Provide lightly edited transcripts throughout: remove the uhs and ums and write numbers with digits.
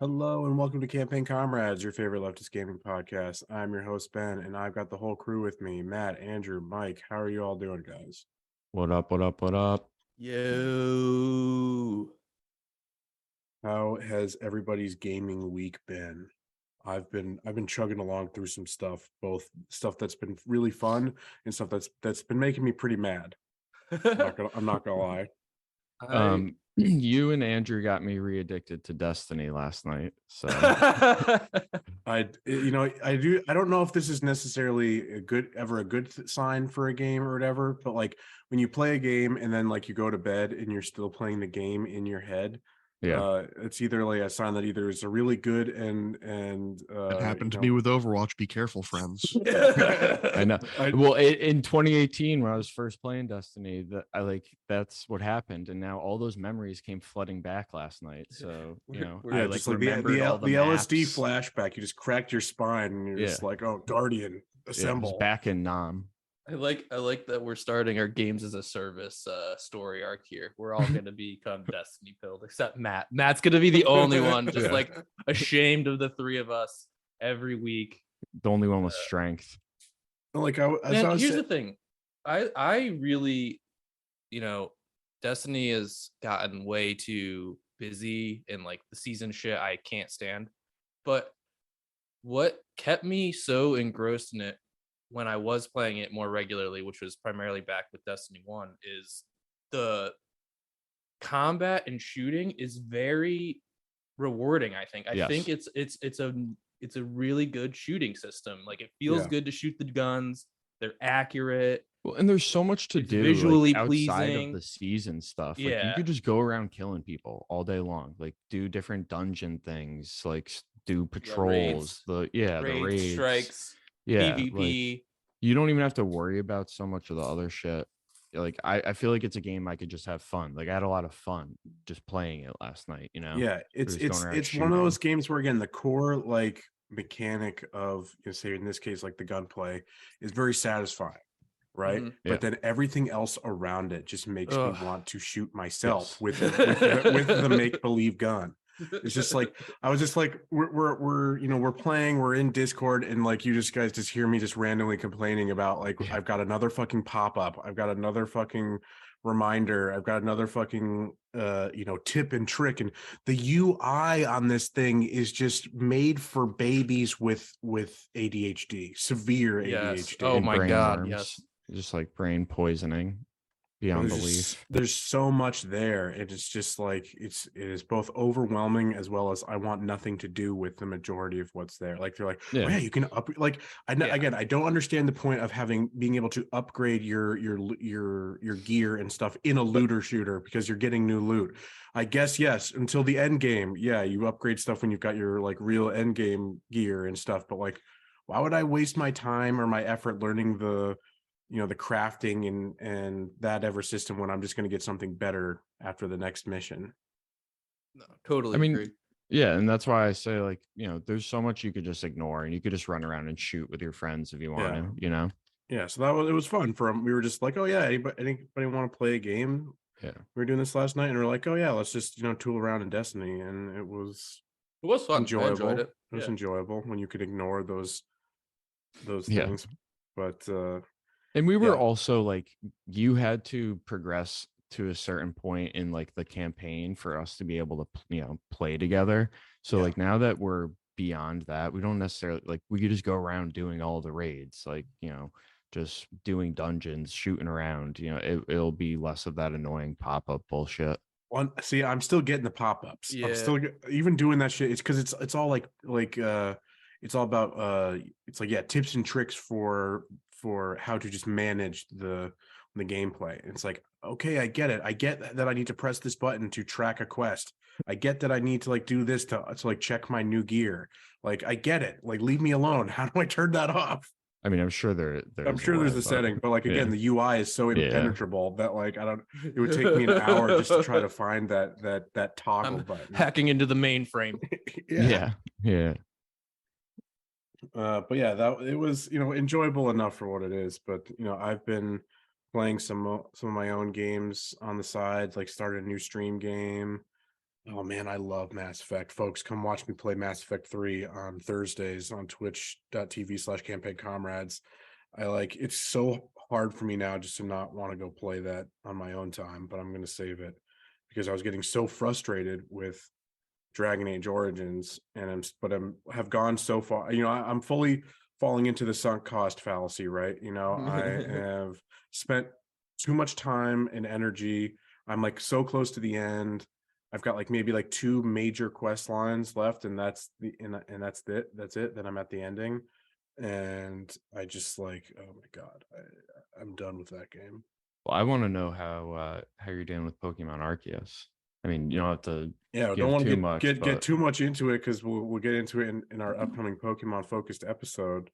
Hello and welcome to Campaign Comrades, your favorite leftist gaming podcast. I'm your host, Ben, and I've got the whole crew with me, Matt, Andrew, Mike. How are you all doing, guys? What up? What up? What up? Yo. How has everybody's gaming week been? I've been chugging along through some stuff, both stuff that's been really fun and stuff that's been making me pretty mad. I'm not gonna lie. You and Andrew got me re-addicted to Destiny last night. So I don't know if this is necessarily a good sign for a game or whatever, but like when you play a game and then like you go to bed and you're still playing the game in your head, it's either like a sign that either it's a really good and That happened to me with Overwatch. Be careful, friends. I know. Well, in 2018, when I was first playing Destiny, that's what happened, and now all those memories came flooding back last night. So just like the LSD flashback, you just cracked your spine, and you're just like, oh, Guardian, assemble. Back in Nam. I like that we're starting our games as a service story arc here. We're all going to become Destiny pilled, except Matt. Matt's going to be the only one, just like ashamed of the three of us every week. The only one with strength. Like here's the thing. I really, Destiny has gotten way too busy and like the season shit I can't stand. But what kept me so engrossed in it when I was playing it more regularly, which was primarily back with Destiny 1, is the combat and shooting is very rewarding. I think it's a really good shooting system. Like it feels good to shoot the guns. They're accurate. Well, and there's so much to do visually outside pleasing of the season stuff. Like Yeah. you could just go around killing people all day long. Like do different dungeon things. Like do patrols. The raids, strikes. Yeah, PvP. like, you don't even have to worry about so much of the other shit. Like I feel like it's a game I could just have fun. Like I had a lot of fun just playing it last night. Yeah, it's one of those games where again the core like mechanic of say in this case like the gunplay is very satisfying, right? Mhm. But then everything else around it just makes me want to shoot myself with the make believe gun. It's just like I was just like we're playing, we're in Discord, and like you guys just hear me just randomly complaining about like I've got another fucking pop-up, I've got another fucking reminder, I've got another fucking tip and trick, and the UI on this thing is just made for babies with ADHD, severe ADHD. Oh my god, worms, yes. Just like brain poisoning. Beyond belief. There's so much there. It's just like it is both overwhelming as well as I want nothing to do with the majority of what's there. Like they're like, yeah, you can up like again, I don't understand the point of being able to upgrade your gear and stuff in a looter shooter because you're getting new loot. I guess yes, until the end game. Yeah, you upgrade stuff when you've got your like real end game gear and stuff, but like why would I waste my time or my effort learning the crafting and that ever system when I'm just going to get something better after the next mission? No, totally agree. Yeah, and that's why I say like, there's so much you could just ignore and you could just run around and shoot with your friends if you want to, Yeah, so it was fun we were just like, oh yeah, anybody want to play a game? Yeah. We were doing this last night and we're like, oh yeah, let's just, tool around in Destiny, and it was fun. Enjoyable. I enjoyed it. It was enjoyable when you could ignore those Yeah. things. But and we were also like, you had to progress to a certain point in like the campaign for us to be able to, play together. So like now that we're beyond that, we don't necessarily like, we could just go around doing all the raids, like, just doing dungeons, shooting around, it'll be less of that annoying pop-up bullshit. See, I'm still getting the pop-ups. Yeah. I'm still even doing that shit. It's because it's all like it's all about it's like tips and tricks for how to just manage the gameplay. It's like, okay, I get it. I get that I need to press this button to track a quest. I get that I need to like do this to like check my new gear. Like I get it. Like leave me alone. How do I turn that off? I mean, I'm sure there's a setting, but like again, the UI is so impenetrable that like it would take me an hour just to try to find that toggle button. Hacking into the mainframe. Yeah. But yeah, it was enjoyable enough for what it is. But I've been playing some of my own games on the side, like started a new stream game. Oh man, I love Mass Effect. Folks, come watch me play Mass Effect 3 on Thursdays on twitch.tv/campaign comrades. It's so hard for me now just to not want to go play that on my own time, but I'm gonna save it because I was getting so frustrated with Dragon Age Origins, and have gone so far. I'm fully falling into the sunk cost fallacy, right? I have spent too much time and energy. I'm like so close to the end. I've got like maybe like 2 major quest lines left, and that's that's it. That's it. Then I'm at the ending, and I just like, oh my god, I'm done with that game. Well, I want to know how you're doing with Pokemon Arceus. I mean, you don't have to don't want to get too much into it because we'll get into it in our upcoming Pokemon focused episode.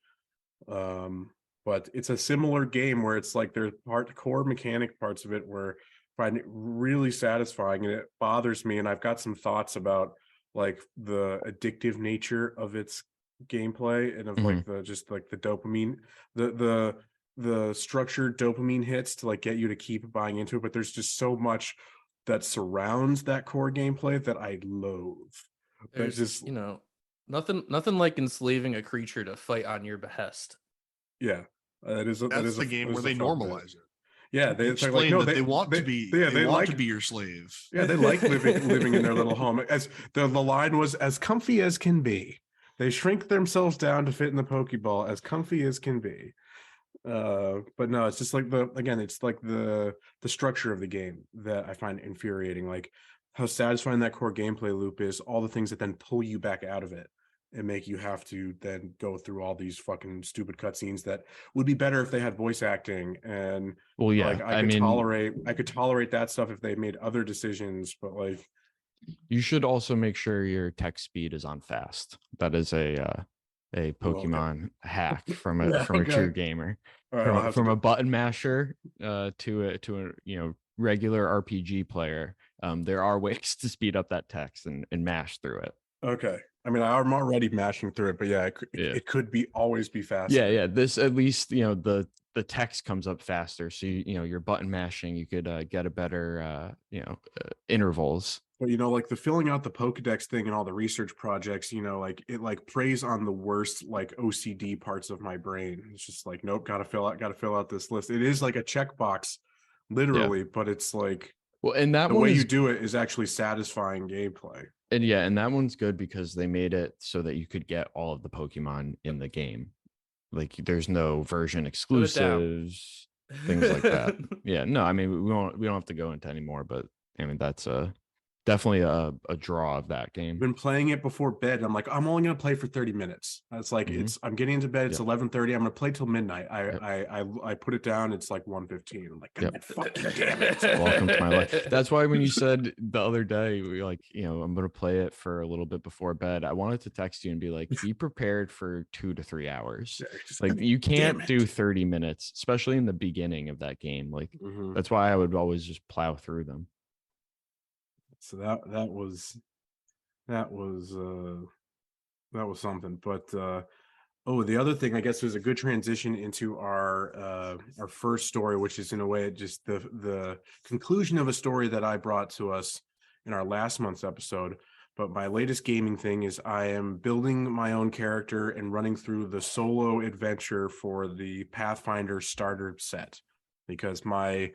But it's a similar game where it's like there's core mechanic parts of it where I find it really satisfying, and it bothers me. And I've got some thoughts about like the addictive nature of its gameplay and of like the dopamine, the structured dopamine hits to like get you to keep buying into it. But there's just so much that surrounds that core gameplay that I loathe. There's just nothing like enslaving a creature to fight on your behest. Yeah, that's the game where they normalize it. Yeah, they explain that they want to be. Yeah, they want to be your slave. Yeah, they like living in their little home. As the line was, as comfy as can be. They shrink themselves down to fit in the Pokeball, as comfy as can be. But no, it's just like it's like the structure of the game that I find infuriating. Like how satisfying that core gameplay loop is, all the things that then pull you back out of it and make you have to then go through all these fucking stupid cutscenes that would be better if they had voice acting. And well, yeah, like I could tolerate that stuff if they made other decisions, but like you should also make sure your text speed is on fast. That is a Pokemon hack from a true gamer. Right, from a button masher to a regular RPG player. There are ways to speed up that text and mash through it. Okay. I mean, I'm already mashing through it, but yeah, it could be always be faster. Yeah. This at least the text comes up faster, so you're button mashing. You could get a better intervals. But like the filling out the Pokedex thing and all the research projects, like it like preys on the worst like OCD parts of my brain. It's just like, nope, gotta fill out this list. It is like a checkbox, literally, but it's like, well, and that the way you do it is actually satisfying gameplay. And that one's good because they made it so that you could get all of the Pokemon in the game. Like there's no version exclusives, things like that. Yeah, no, I mean we don't have to go into any more, but I mean that's definitely a draw of that game. I've been playing it before bed. I'm like, I'm only gonna play for 30 minutes. It's like I'm getting into bed. It's 11:30. I'm gonna play till midnight. I put it down. It's like 1:15. I'm like, God, fucking damn it. Welcome to my life. That's why when you said the other day, I'm gonna play it for a little bit before bed, I wanted to text you and be like, be prepared for 2 to 3 hours. Like you can't do 30 minutes, especially in the beginning of that game. Like that's why I would always just plow through them. So that was something. But the other thing, I guess, was a good transition into our first story, which is in a way just the conclusion of a story that I brought to us in our last month's episode. But my latest gaming thing is I am building my own character and running through the solo adventure for the Pathfinder starter set, because my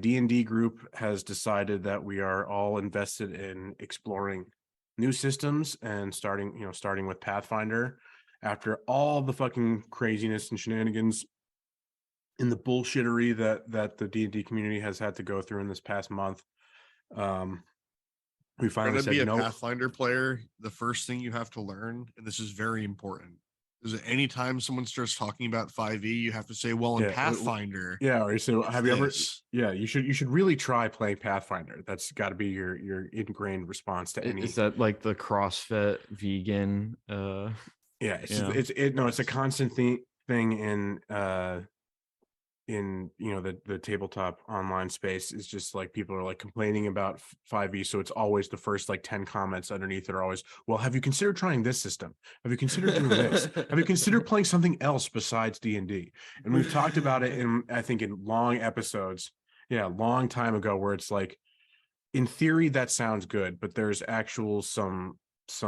D&D group has decided that we are all invested in exploring new systems and starting with Pathfinder after all the fucking craziness and shenanigans and the bullshittery that the D&D community has had to go through in this past month. We finally said, be a Pathfinder player, the first thing you have to learn, and this is very important, is that anytime someone starts talking about 5e, you have to say, well, in Pathfinder. Yeah. Or so have you ever? Yeah, you should really try playing Pathfinder. That's got to be your ingrained response to any. Is that like the CrossFit vegan? Yeah, it's a constant thing in the tabletop online space. Is just like people are like complaining about 5e, so it's always the first like 10 comments underneath it are always, well, have you considered trying this system? Have you considered doing this? Have you considered playing something else besides D&D? And we've talked about it in long episodes, long time ago, where it's like in theory that sounds good, but there's actual some it's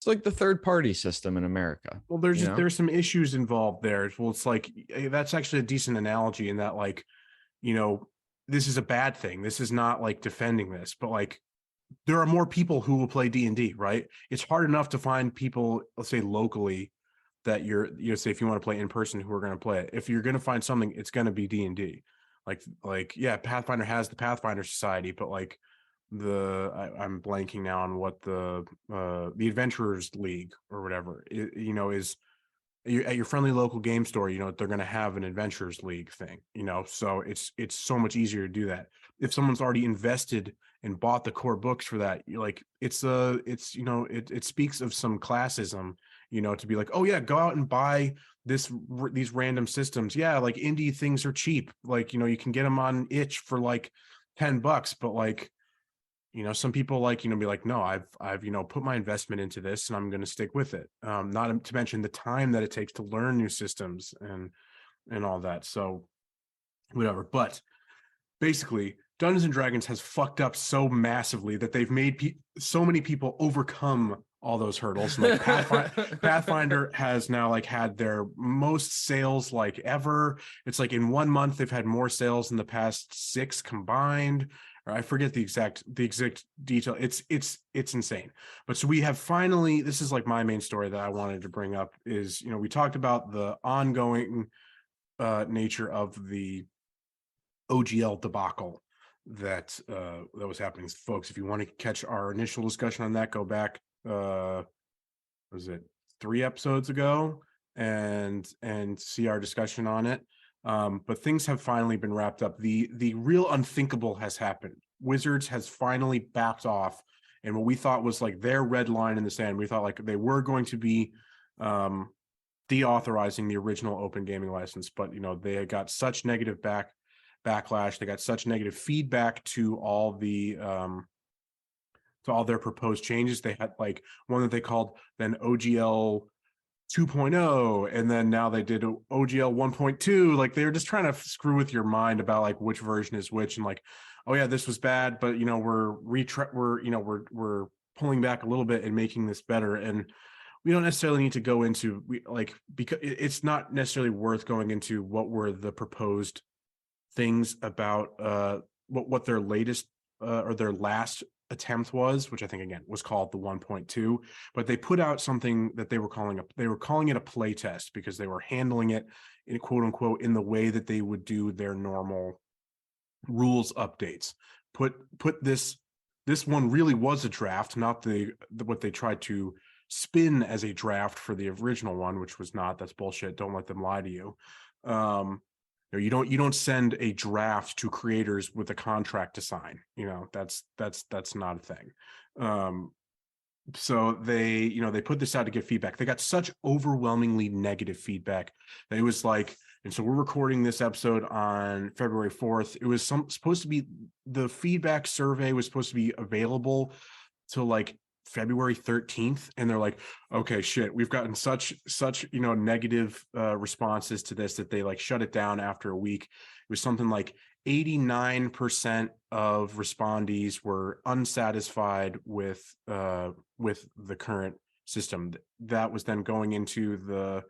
like the third party system in America. Well, there's some issues involved there. Well, it's like that's actually a decent analogy in that, like, this is a bad thing. This is not like defending this, but like there are more people who will play D&D, right? It's hard enough to find people, let's say locally, that say if you want to play in person, who are going to play it. If you're going to find something, it's going to be D&D. Like yeah, Pathfinder has the Pathfinder Society, but like I'm blanking now on what the Adventurers League or whatever is. At your friendly local game store, they're going to have an Adventurers League thing, so it's so much easier to do that. If someone's already invested and bought the core books for that, it speaks of some classism, to be like, oh yeah, go out and buy these random systems. Yeah, like indie things are cheap, like you can get them on itch for like $10, but like some people like be like, no, I've put my investment into this and I'm going to stick with it, not to mention the time that it takes to learn new systems and all that, so whatever. But basically Dungeons and Dragons has fucked up so massively that they've made so many people overcome all those hurdles. Like Pathfinder has now like had their most sales like ever. It's like in 1 month they've had more sales than the past 6 combined. Or I forget the exact detail. It's insane. But so we have finally, this is like my main story that I wanted to bring up is, we talked about the ongoing nature of the OGL debacle that was happening. Folks, if you want to catch our initial discussion on that, go back was it 3 episodes ago and see our discussion on it. But things have finally been wrapped up. The real unthinkable has happened. Wizards has finally backed off, and what we thought was like their red line in the sand, we thought like they were going to be deauthorizing the original open gaming license, but they got such negative backlash, they got such negative feedback to all their proposed changes. They had like one that they called then OGL 2.0, and then now they did OGL 1.2. Like they're just trying to screw with your mind about like which version is which, and like, oh yeah, this was bad, but we're pulling back a little bit and making this better. And we don't necessarily need to go into because it's not necessarily worth going into what were the proposed things about what their latest or their last attempt was, which I think again was called the 1.2, but they put out something that they were calling it a play test because they were handling it in quote unquote in the way that they would do their normal rules updates. Put this one really was a draft, not what they tried to spin as a draft for the original one, which was not. That's bullshit. Don't let them lie to you. You don't send a draft to creators with a contract to sign. That's not a thing. So they put this out to get feedback. They got such overwhelmingly negative feedback that it was like, and so we're recording this episode on February 4th. It was supposed to be, the feedback survey was supposed to be available till like February 13th, and they're like, okay, shit, we've gotten such negative responses to this that they like shut it down after a week. It was something like 89% of respondees were unsatisfied with the current system. That was then going into the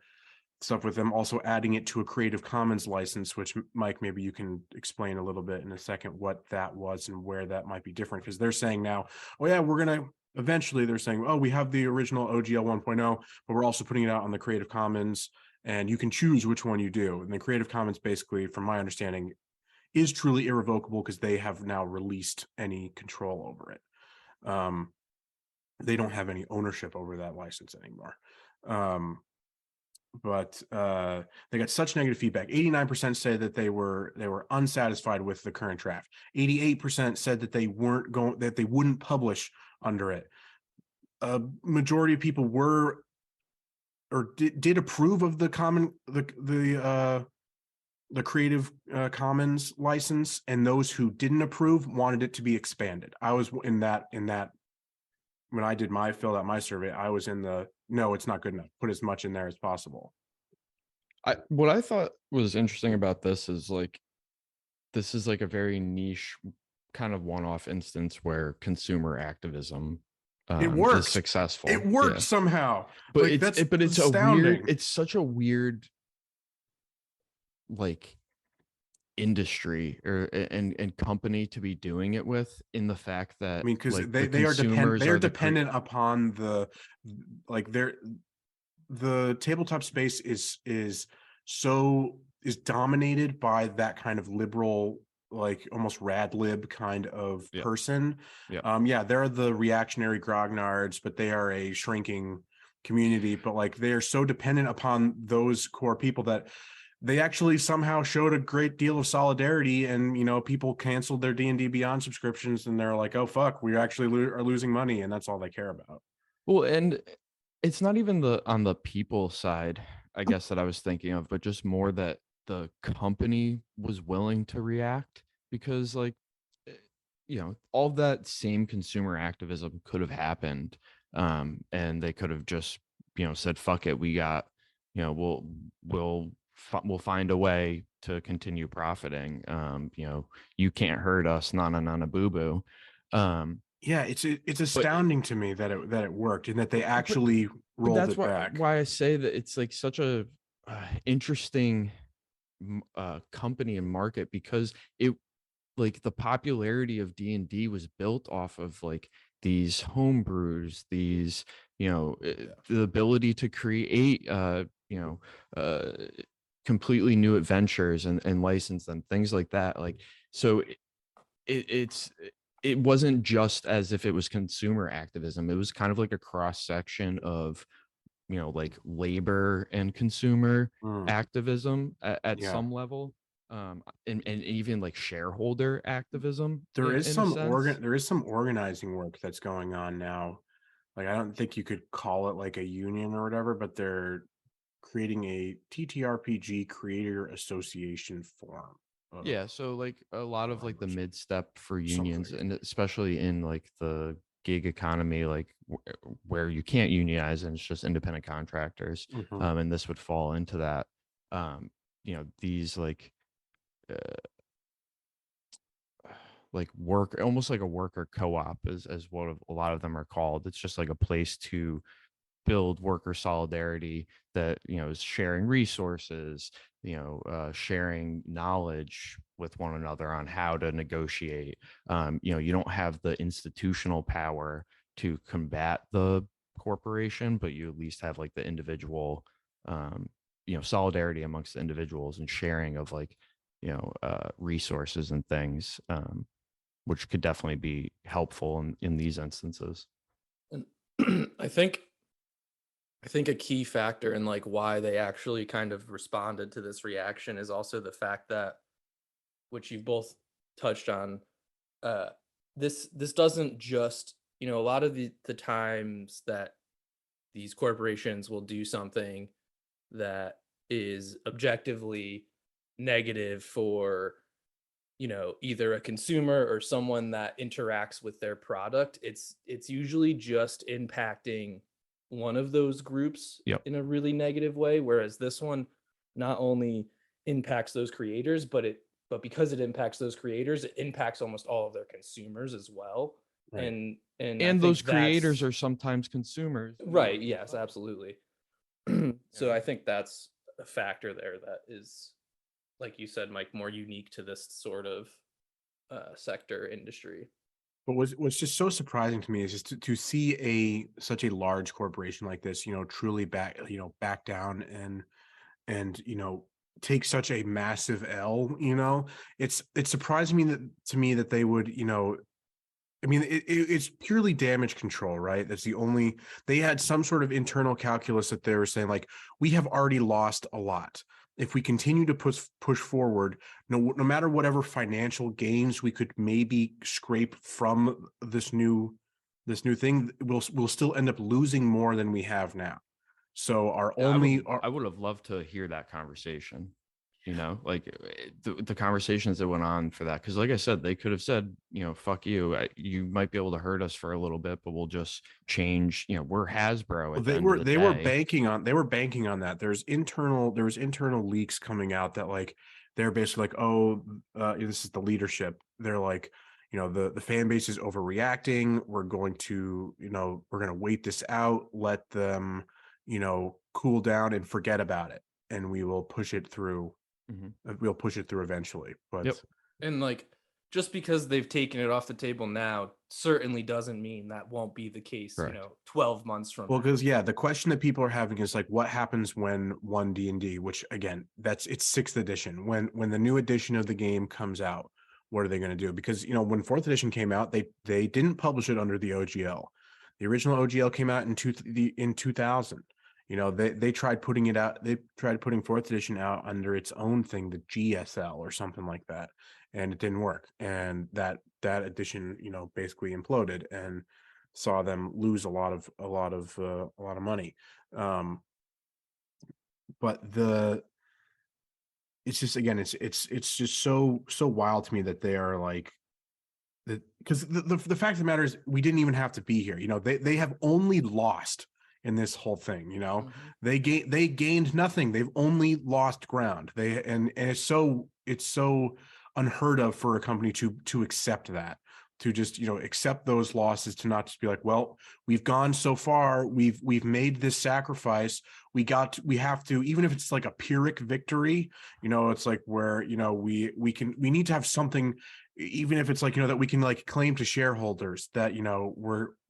stuff with them also adding it to a Creative Commons license, which Mike, maybe you can explain a little bit in a second what that was and where that might be different, because they're saying now, oh yeah, we're gonna eventually, they're saying, oh, we have the original OGL 1.0, but we're also putting it out on the Creative Commons, and you can choose which one you do. And the Creative Commons, basically, from my understanding, is truly irrevocable because they have now released any control over it. They don't have any ownership over that license anymore. But they got such negative feedback. 89% said that they were unsatisfied with the current draft. 88% said that they wouldn't publish under it. A majority of people were or did approve of the Creative Commons license, and those who didn't approve wanted it to be expanded. I was in that when I did filled out my survey, I was in the no, it's not good enough. Put as much in there as possible. What I thought was interesting about this is like a very niche kind of one-off instance where consumer activism it works. is successful. It works somehow. But like, it's astounding. a weird, it's such a weird like industry or and company to be doing it with, in the fact that I mean, because like, they are dependent upon the like the tabletop space is dominated by that kind of liberal, like almost rad lib kind of person. They're the reactionary grognards, but they are a shrinking community. But like, they are so dependent upon those core people that they actually somehow showed a great deal of solidarity, and people canceled their D&D Beyond subscriptions, and they're like, oh fuck, we actually are losing money, and that's all they care about. Well, and it's not even on the people side, I guess, that I was thinking of, but just more that the company was willing to react, because like, all that same consumer activism could have happened, and they could have just said, fuck it, we got, we'll find a way to continue profiting. You can't hurt us, na boo boo. It's astounding to me that it worked, and that they actually rolled it back. That's why I say that it's like such a interesting company and market, because it, like, the popularity of D&D was built off of like these home brews, these the ability to create completely new adventures and license them, things like that. Like, so it wasn't just as if it was consumer activism. It was kind of like a cross section of like labor and consumer activism at some level, and even like shareholder activism. There is some organizing work that's going on now. Like, I don't think you could call it like a union or whatever, but they're creating a TTRPG creator association forum. So like a lot of like the mid step for unions, and especially in like the gig economy, like where you can't unionize and it's just independent contractors, and this would fall into that. These like work, almost like a worker co-op is what a lot of them are called. It's just like a place to build worker solidarity that is sharing resources, sharing knowledge with one another on how to negotiate. You don't have the institutional power to combat the corporation, but you at least have like the individual solidarity amongst the individuals, and sharing of like resources and things, which could definitely be helpful in these instances. And I think a key factor in like why they actually kind of responded to this reaction is also the fact that, which you've both touched on, this doesn't just, a lot of the times that these corporations will do something that is objectively negative for either a consumer or someone that interacts with their product, it's usually just impacting one of those groups in a really negative way, whereas this one not only impacts those creators, but because it impacts those creators, it impacts almost all of their consumers as well. Right. And those creators are sometimes consumers, right? Yes, absolutely. So I think that's a factor there that is, like you said, Mike, more unique to this sort of sector industry. But what's just so surprising to me is just to see such a large corporation like this, truly back down and take such a massive L. It's surprising to me that they would, I mean, it's purely damage control, right? That's the only, they had some sort of internal calculus that they were saying, like, we have already lost a lot. If we continue to push forward, no matter whatever financial gains we could maybe scrape from this new thing, we'll still end up losing more than we have now. So I would have loved to hear that conversation. Like the conversations that went on for that, because like I said, they could have said, fuck you, you might be able to hurt us for a little bit, but we'll just change. We're Hasbro. They were banking on that. There was internal leaks coming out that like they're basically like, this is the leadership. They're like, the fan base is overreacting. We're going to wait this out, let them cool down and forget about it, and we will push it through. We'll push it through eventually. But and like, just because they've taken it off the table now certainly doesn't mean that won't be the case. Correct. 12 months from well, now. because the question that people are having is like, what happens when one D&D, which again, it's 6th edition, when the new edition of the game comes out, what are they going to do? Because when 4th edition came out, they didn't publish it under the OGL. The original OGL came out in 2000. They tried putting it out. They tried putting 4th edition out under its own thing, the GSL or something like that, and it didn't work. And that edition, basically imploded and saw them lose a lot of money. But it's just, again, it's just so wild to me that they are like that, because the fact of the matter is we didn't even have to be here. They have only lost in this whole thing. They gained nothing. They've only lost ground. And it's so unheard of for a company to accept that, to just accept those losses, to not just be like, well, we've gone so far, we've made this sacrifice, we have to, even if it's like a Pyrrhic victory, it's like where we need to have something, even if it's like that we can like claim to shareholders that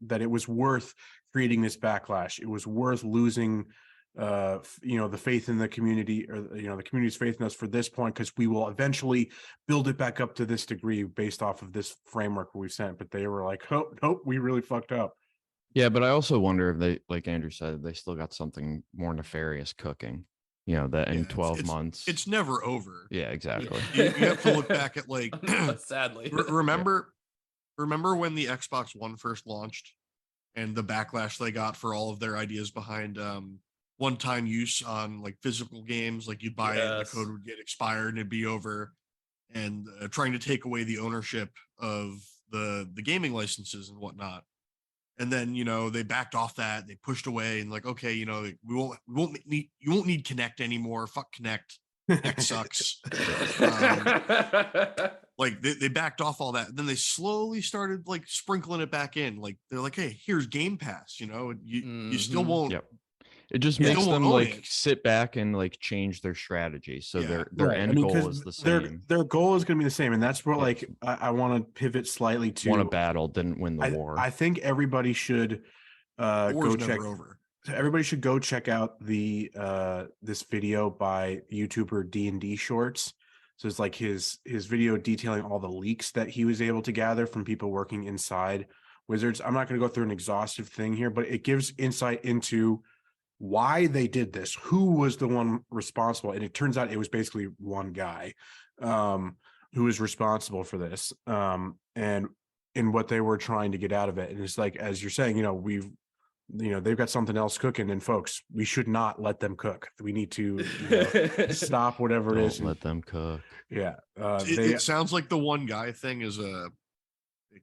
that it was worth creating this backlash, it was worth losing the faith in the community, or the community's faith in us for this point, because we will eventually build it back up to this degree based off of this framework we've sent. But they were like, oh nope, we really fucked up. Yeah, but I also wonder if they, like Andrew said, they still got something more nefarious cooking. That in 12 months, it's never over. Yeah, exactly. You have to look back at like sadly. Remember when the Xbox One first launched and the backlash they got for all of their ideas behind one-time use on like physical games, like you'd buy it and the code would get expired and it'd be over, and trying to take away the ownership of the gaming licenses and whatnot. And then they backed off that, they pushed away, and like, okay, you won't need Kinect anymore. Fuck Kinect. Kinect sucks. Like they backed off all that, and then they slowly started like sprinkling it back in. Like they're like, hey, here's Game Pass. You still won't. Yep. It just makes them like sit back and like change their strategy. So their end goal is the same. Their goal is going to be the same. And that's where like I want to pivot slightly to won a battle, didn't win the war. I think everybody should go check over. Everybody should go check out the this video by YouTuber D&D Shorts. So it's like his video detailing all the leaks that he was able to gather from people working inside Wizards. I'm not going to go through an exhaustive thing here, but it gives insight into why they did this, who was the one responsible. And it turns out it was basically one guy who was responsible for this, and in what they were trying to get out of it. And it's like, as you're saying, they've got something else cooking, and folks, we should not let them cook. We need to stop whatever it is. Let them cook. Yeah. It sounds like the one guy thing is a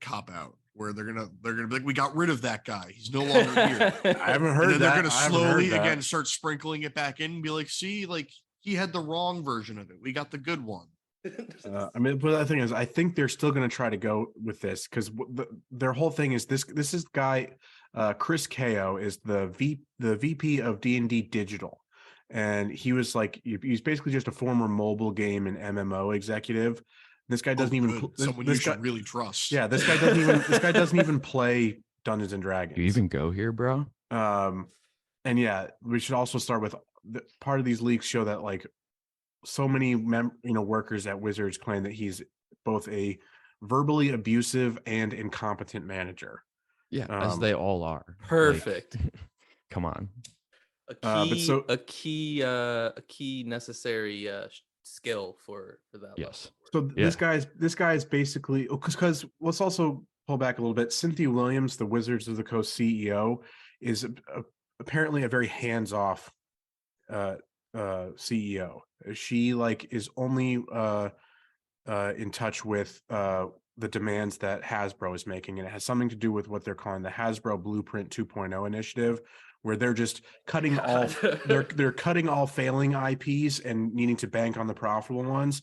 cop out, where they're gonna be like, we got rid of that guy, he's no longer here. I haven't heard and then that. They're gonna slowly again start sprinkling it back in and be like, see, like he had the wrong version of it, we got the good one. But the thing is, I think they're still going to try to go with this, because their whole thing is this is guy Chris Ko is the VP of D&D Digital, and he was like, he's basically just a former mobile game and MMO executive. This guy doesn't someone you should really trust. Yeah, this guy doesn't even play Dungeons and Dragons. You even go here, bro? And yeah, we should also start with part of these leaks show that like so many workers at Wizards claim that he's both a verbally abusive and incompetent manager. Yeah, as they all are. Perfect. Like, come on. A key necessary skill for that. Yes. Level. So this guy's basically, because let's also pull back a little bit. Cynthia Williams, the Wizards of the Coast CEO, is apparently a very hands-off CEO. She like is only in touch with the demands that Hasbro is making, and it has something to do with what they're calling the Hasbro Blueprint 2.0 initiative, where they're just cutting they're cutting all failing IPs and needing to bank on the profitable ones.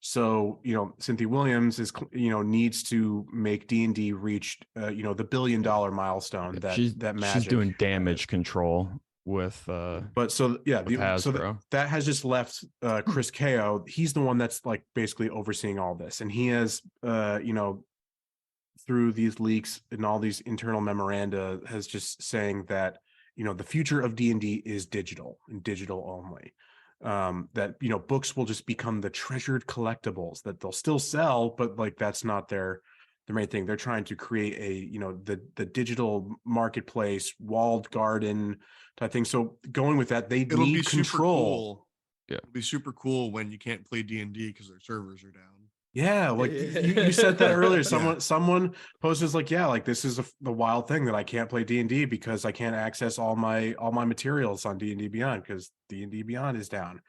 So, Cynthia Williams is, needs to make D&D reach, the $1 billion milestone that Magic she's doing damage control with but so yeah, Hasbro. That has just left Chris Kao. He's the one that's like basically overseeing all this, and he has through these leaks and all these internal memoranda has just saying that the future of D&D is digital and digital only. That books will just become the treasured collectibles that they'll still sell, but like that's not their main thing. They're trying to create a the digital marketplace, walled garden type thing. So going with that, they need control. Yeah, it'll be super cool when you can't play D&D because their servers are down. Yeah, like you said that earlier. Someone posted like, yeah, like this is the wild thing that I can't play D&D because I can't access all my materials on D&D Beyond because D&D Beyond is down.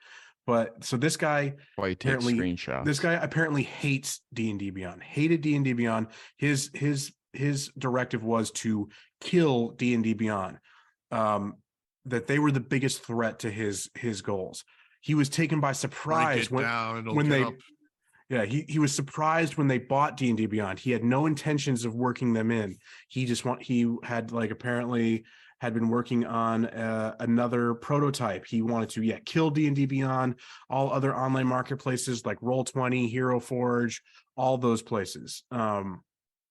But so this guy screenshots. This guy apparently hates D&D Beyond. Hated D&D Beyond. His directive was to kill D&D Beyond. That they were the biggest threat to his goals. He was taken by surprise when they. Yeah, he was surprised when they bought D&D Beyond. He had no intentions of working them in. He had like apparently had been working on another prototype. He wanted to kill D&D Beyond, all other online marketplaces like Roll20, Hero Forge, all those places.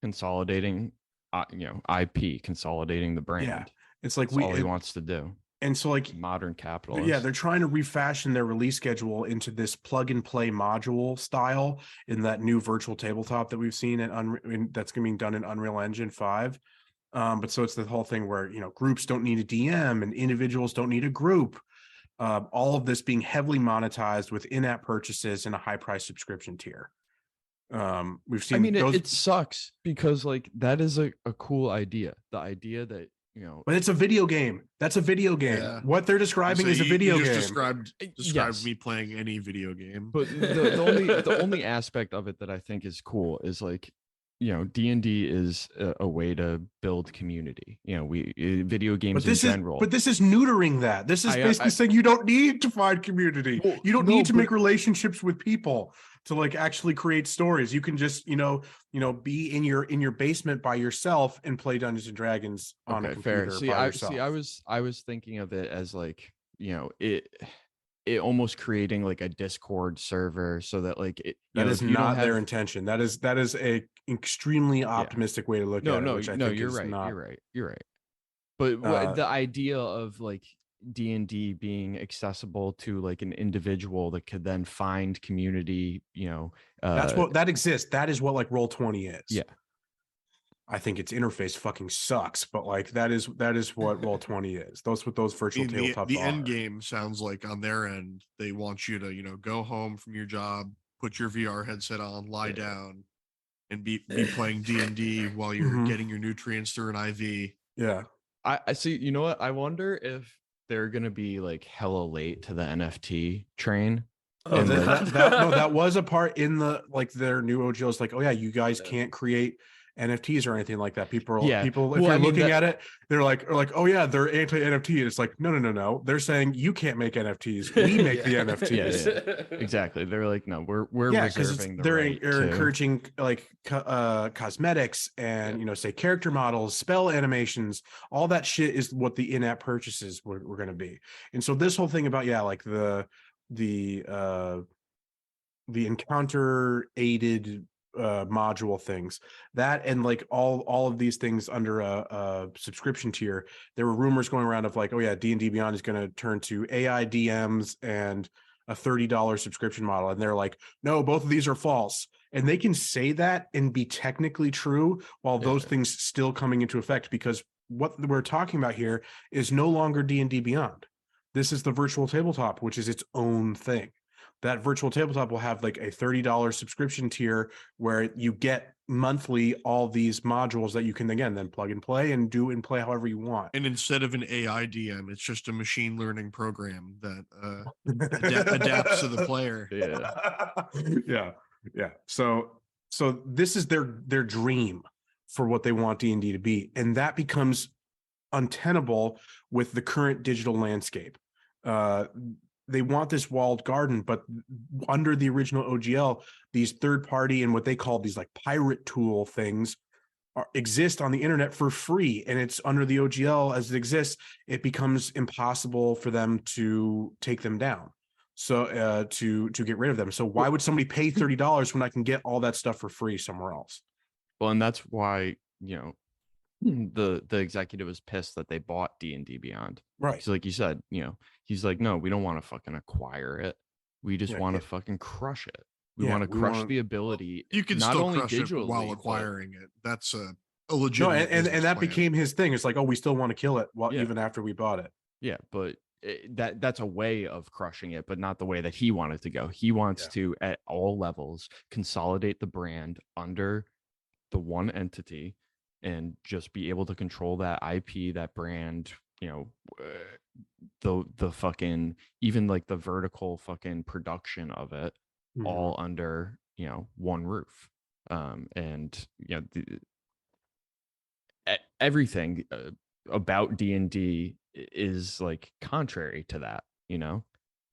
Consolidating, IP, consolidating the brand. Yeah, it's like all he wants to do. And so like modern capitalist. Yeah, they're trying to refashion their release schedule into this plug and play module style in that new virtual tabletop that we've seen that's going to be done in Unreal Engine 5. But so it's the whole thing where, groups don't need a DM and individuals don't need a group. All of this being heavily monetized with in-app purchases and a high price subscription tier. We've seen it sucks because like that is a cool idea. The idea that but it's a video game. That's a video game. Yeah. What they're describing is a video game. Described me playing any video game. But the only aspect of it that I think is cool is like, D&D is a way to build community. Video games in general. But this is neutering that. This is basically saying you don't need to find community. Well, you don't need to make relationships with people to like actually create stories. You can just be in your basement by yourself and play Dungeons and Dragons on a computer by yourself. I was thinking of it as like it almost creating like a Discord server so that like that is not their intention. That is a extremely optimistic way to look at it. You're right. But the idea of like D&D being accessible to like an individual that could then find community, that's what that exists. That is what like Roll20 is. Yeah. I think its interface fucking sucks, but like that is what Roll20 is. Those virtual tabletops. The end game sounds like on their end, they want you to go home from your job, put your VR headset on, lie down, and be playing D&D while you're getting your nutrients through an IV. Yeah. I see. You know what? I wonder if they're gonna be like hella late to the NFT train. Oh, that was a part in the like their new OGLs. Like, oh yeah, you guys can't create NFTs or anything like that. People, if you're looking at it, they're like, oh yeah, they're anti-NFT. It's like, no. They're saying you can't make NFTs. We make the NFTs. Yeah. Exactly. They're like, no, we're reserving they're encouraging like cosmetics and say character models, spell animations, all that shit is what the in-app purchases were going to be. And so this whole thing about the encounter aided module things, that and like all of these things under a subscription tier, there were rumors going around of like, oh yeah, D&D Beyond is going to turn to AI DMs and a $30 subscription model, and they're like, no, both of these are false. And they can say that and be technically true while those things still coming into effect, because what we're talking about here is no longer D&D Beyond. This is the virtual tabletop, which is its own thing. That virtual tabletop will have like a $30 subscription tier where you get monthly all these modules that you can then plug and play and do and play however you want. And instead of an AI DM, it's just a machine learning program that adapts to the player. Yeah. So this is their dream for what they want D&D to be, and that becomes untenable with the current digital landscape. they want this walled garden, but under the original OGL, these third party and what they call these like pirate tool things exist on the internet for free, and it's under the OGL as it exists. It becomes impossible for them to take them down. So to get rid of them. So why would somebody pay $30 when I can get all that stuff for free somewhere else? Well, and that's why, the executive was pissed that they bought D&D Beyond. Right. So like you said, he's like, no, we don't want to fucking acquire it. We just want to fucking crush it. We want to crush the ability. You can not still only crush digitally it while acquiring it. That's a legitimate. No, and that plan. became his thing. It's like, oh, we still want to kill it even after we bought it. Yeah, but that's a way of crushing it, but not the way that he wanted to go. He wants to, at all levels, consolidate the brand under the one entity and just be able to control that IP, that brand, the fucking, even like the vertical fucking production of it, all under, one roof. And everything about D&D is like contrary to that,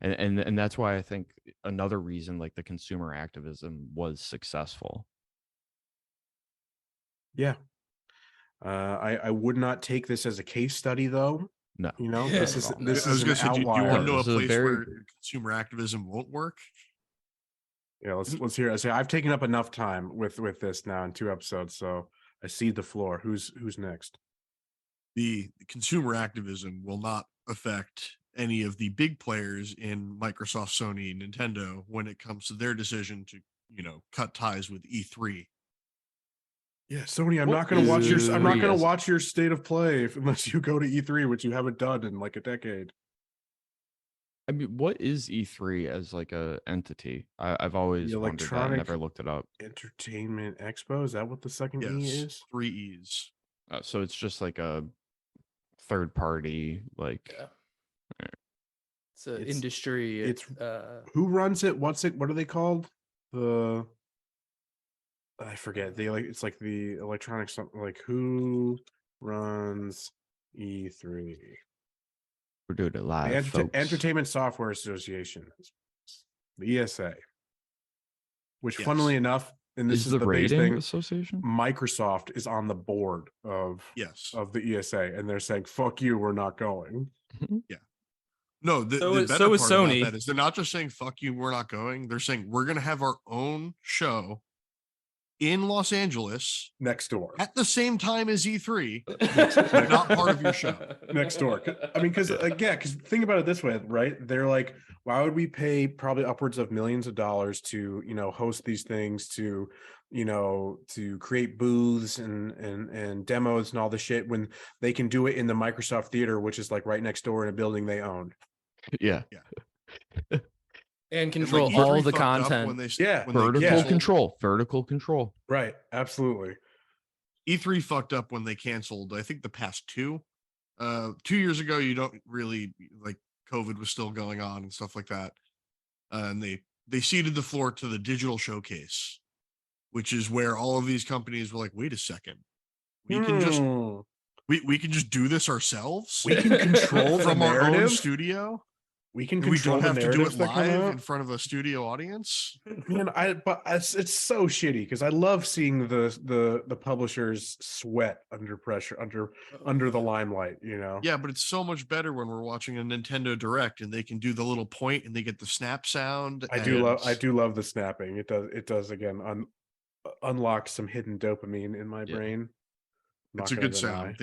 and that's why I think another reason like the consumer activism was successful. Yeah. I would not take this as a case study though. No, this is I was going to say, do you want to know a place where consumer activism won't work? Yeah, let's hear it. So I've taken up enough time with this now in 2 episodes, so I cede the floor. Who's next? The consumer activism will not affect any of the big players in Microsoft, Sony, Nintendo when it comes to their decision to, cut ties with E3. Yeah, Sony, I'm not going to watch your state of play unless you go to E3, which you haven't done in like a decade. I mean, what is E3 as like a entity? I've always wondered that. I never looked it up. Entertainment Expo, is that what the second E is? 3 E's. So it's just like a third party, like it's an industry. It's who runs it? What are they called? I forget. It's like the electronic something. Like who runs E3? We're doing it live, folks. Entertainment Software Association, the ESA. Which, funnily enough, and this is the rating thing, association. Microsoft is on the board of the ESA, and they're saying, "Fuck you, we're not going." Yeah. No, the better part Sony. About that is they're not just saying "fuck you, we're not going." They're saying we're going to have our own show in Los Angeles next door at the same time as E3, not part of your show next door. I mean, because think about it this way, right? They're like, why would we pay probably upwards of millions of dollars to, host these things, to, to create booths and demos and all this shit when they can do it in the Microsoft Theater, which is like right next door in a building they own. Yeah. And control all the content. Vertical control. Right. Absolutely. E3 fucked up when they canceled, I think, the past 2. 2 years ago, you don't really, like, COVID was still going on and stuff like that. And they ceded the floor to the digital showcase, which is where all of these companies were like, wait a second. We can just do this ourselves. We can control from our own studio. We can control. We don't have to do it live in front of a studio audience. Man, but it's so shitty because I love seeing the publishers sweat under pressure, under the limelight. Yeah, but it's so much better when we're watching a Nintendo Direct and they can do the little point and they get the snap sound. I do love the snapping. It does again unlock some hidden dopamine in my brain. It's a good sound.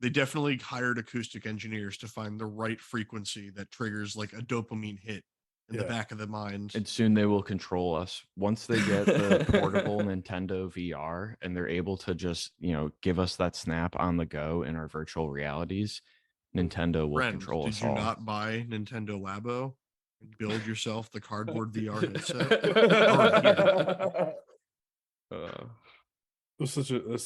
They definitely hired acoustic engineers to find the right frequency that triggers like a dopamine hit in the back of the mind. And soon they will control us. Once they get the portable Nintendo VR and they're able to just, give us that snap on the go in our virtual realities, Nintendo will control us all. Did you not buy Nintendo Labo and build yourself the cardboard VR headset? That's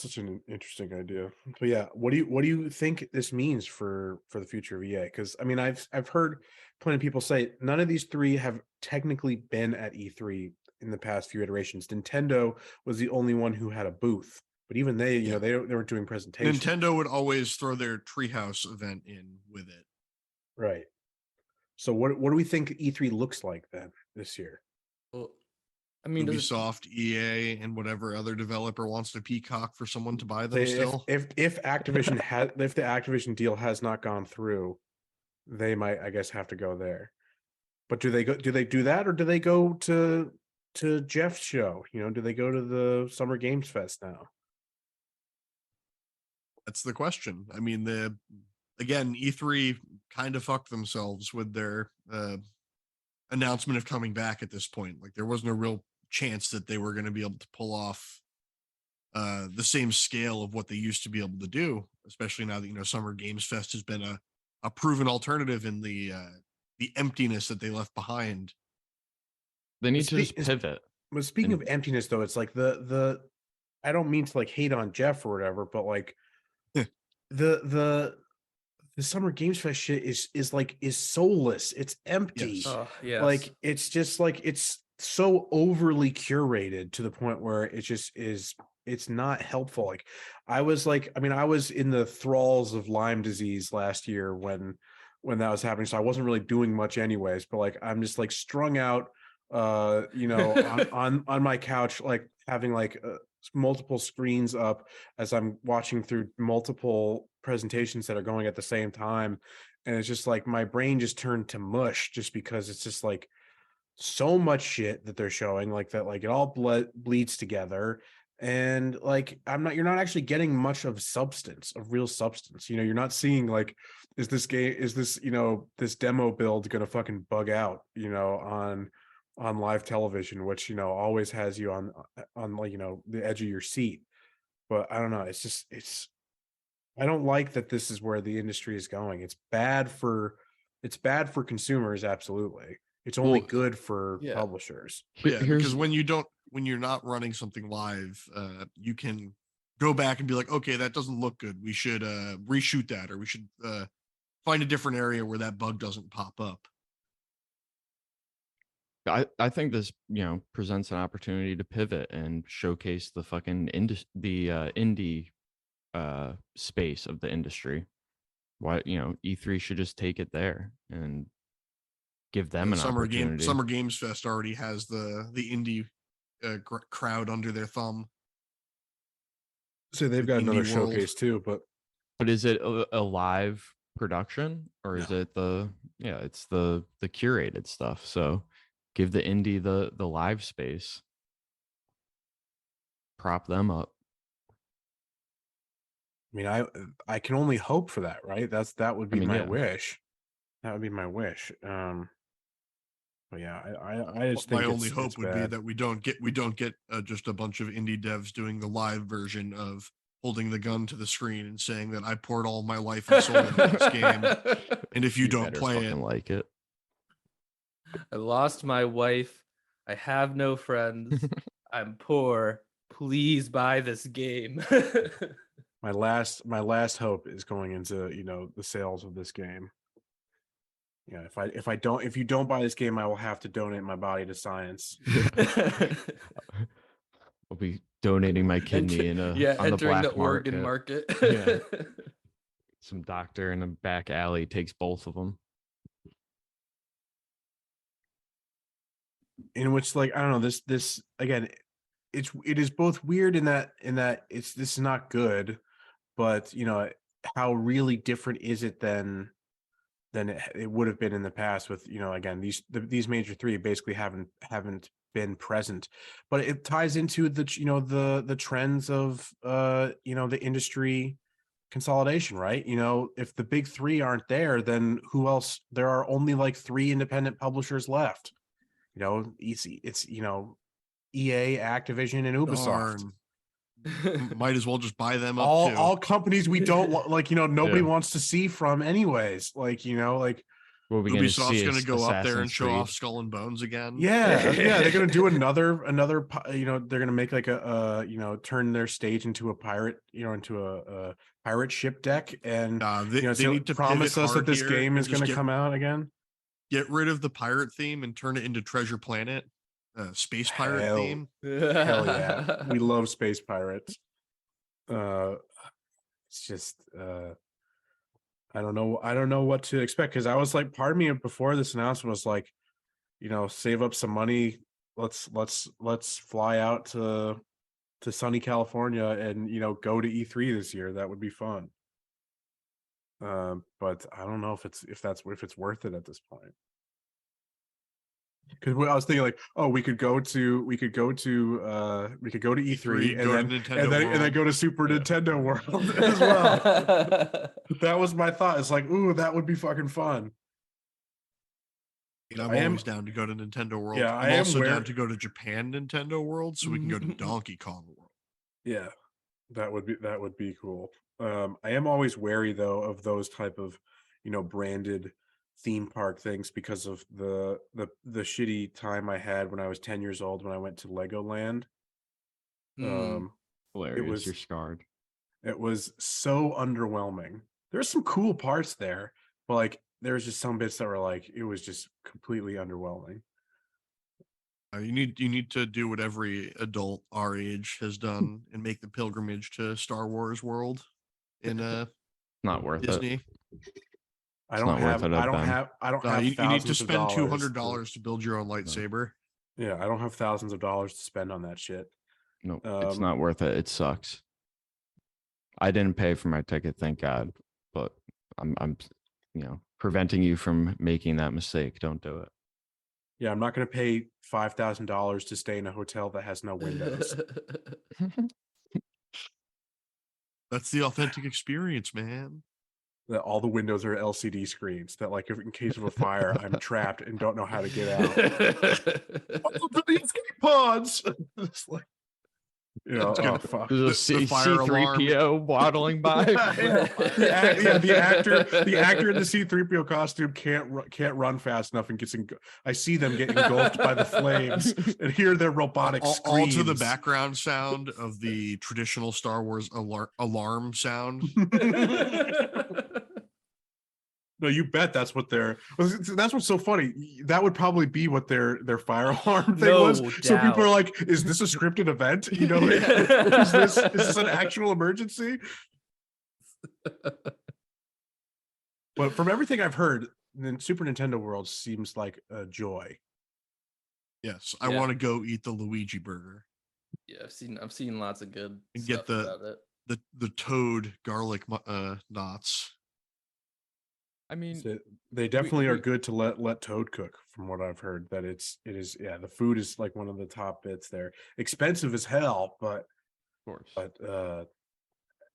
such an interesting idea. But yeah, what do you think this means for the future of EA? Because I mean, I've heard plenty of people say none of these 3 have technically been at E3 in the past few iterations. Nintendo was the only one who had a booth, but even they, they were doing presentations. Nintendo would always throw their Treehouse event in with it. Right. So what do we think E3 looks like then this year? Well, I mean, Ubisoft, EA, and whatever other developer wants to peacock for someone to buy them. If Activision if the Activision deal has not gone through, they might, I guess, have to go there. But do they do that, or do they go to Jeff's show? Do they go to the Summer Games Fest now? That's the question. I mean, again, E3 kind of fucked themselves with their announcement of coming back at this point. Like, there was no real chance that they were going to be able to pull off the same scale of what they used to be able to do, especially now that Summer Games Fest has been a proven alternative in the emptiness that they left behind. They need to just pivot. But speaking of emptiness, though, it's like the I don't mean to like hate on Jeff or whatever, but like the Summer Games Fest shit is soulless. It's empty. Yes. Yes. Like, it's just like, it's so overly curated to the point where it just is, it's not helpful. Like, I was in the thralls of Lyme disease last year when that was happening. So I wasn't really doing much anyways, but like, I'm just like strung out, on my couch, like having like multiple screens up as I'm watching through multiple presentations that are going at the same time. And it's just like, my brain just turned to mush just because it's just like so much shit that they're showing, like that, like it all bleeds together. And like, you're not actually getting much of real substance. You're not seeing like, is this this demo build gonna fucking bug out, on live television, which always has you on like the edge of your seat. But I don't know, I don't like that this is where the industry is going. It's bad for consumers, absolutely. It's only good for publishers. Yeah, because when you're not running something live, you can go back and be like, okay, that doesn't look good, we should reshoot that, or we should find a different area where that bug doesn't pop up. I think this, presents an opportunity to pivot and showcase the fucking indie space of the industry. Why, E3 should just take it there and give them an opportunity. Summer Games Fest already has the indie crowd under their thumb. So they've got another showcase too, but is it a live production, or is it it's the curated stuff? So give the indie the live space, prop them up. I mean, I can only hope for that, right? That would be my wish. That would be my wish. But yeah, I just think my only hope would be that we don't get just a bunch of indie devs doing the live version of holding the gun to the screen and saying that I poured all my life and soul into this game, and if you don't play it, like it. I lost my wife. I have no friends. I'm poor. Please buy this game. My last hope is going into the sales of this game. Yeah, if you don't buy this game, I will have to donate my body to science. I'll be donating my kidney on the black organ market. Yeah. Some doctor in a back alley takes both of them. In which, like, I don't know, this again, it is both weird in that this is not good, but how really different is it than it would have been in the past with again, these major three basically haven't been present, but it ties into the trends of the industry consolidation, right? If the big three aren't there, then who else? There are only like 3 independent publishers left. It's EA, Activision, and Ubisoft. Might as well just buy them up all companies we don't like, nobody wants to see from anyways. Like, Ubisoft's gonna go up there and show off Skull and Bones again. Yeah, they're gonna do another they're gonna make like a turn their stage into a pirate, into a pirate ship deck, and they need to promise us that this game is gonna come out again. Get rid of the pirate theme and turn it into Treasure Planet. Space pirate theme. Hell yeah, we love space pirates. It's just I I don't know what to expect, because I was like, part of me before this announcement was like, save up some money. Let's fly out to sunny California and go to E3 this year. That would be fun. But I don't know if it's worth it at this point. Because I was thinking like, oh, we could go to E3 and then go to Super Nintendo World as well. That was my thought. It's like, ooh, that would be fucking fun. I'm always down to go to Nintendo World. Yeah, I'm also down to go to Japan Nintendo World, so we can go to Donkey Kong World. Yeah, that would be cool. I am always wary though of those type of, branded theme park things, because of the shitty time I had when I was 10 years old when I went to Legoland. Hilarious, you're scarred. It was so underwhelming. There's some cool parts there, but like there's just some bits that were like, it was just completely underwhelming. You need to do what every adult our age has done and make the pilgrimage to Star Wars World in not worth Disney. It. I don't have you need to spend $200 to build your own lightsaber. Yeah, I don't have thousands of dollars to spend on that shit. No, it's not worth it. It sucks. I didn't pay for my ticket, thank God. But I'm preventing you from making that mistake. Don't do it. Yeah, I'm not going to pay $5,000 to stay in a hotel that has no windows. That's the authentic experience, man. That all the windows are LCD screens. That like, if in case of a fire, I'm trapped and don't know how to get out. The escape pods. It's like, fuck. There's a C3PO waddling by. The actor in the C3PO costume can't run fast enough and I see them get engulfed by the flames and hear their robotic screams. All to the background sound of the traditional Star Wars alarm sound. No, you bet that's what's so funny. That would probably be what their fire alarm thing was. Doubt. So people are like, is this a scripted event? Is this an actual emergency? But from everything I've heard, then Super Nintendo World seems like a joy. Yes, I want to go eat the Luigi burger. Yeah, I've seen lots of good and stuff get about it. the toad garlic knots. I mean, so they definitely are good to let Toad cook, from what I've heard. That it is the food is like one of the top bits there. Expensive as hell, but of course. But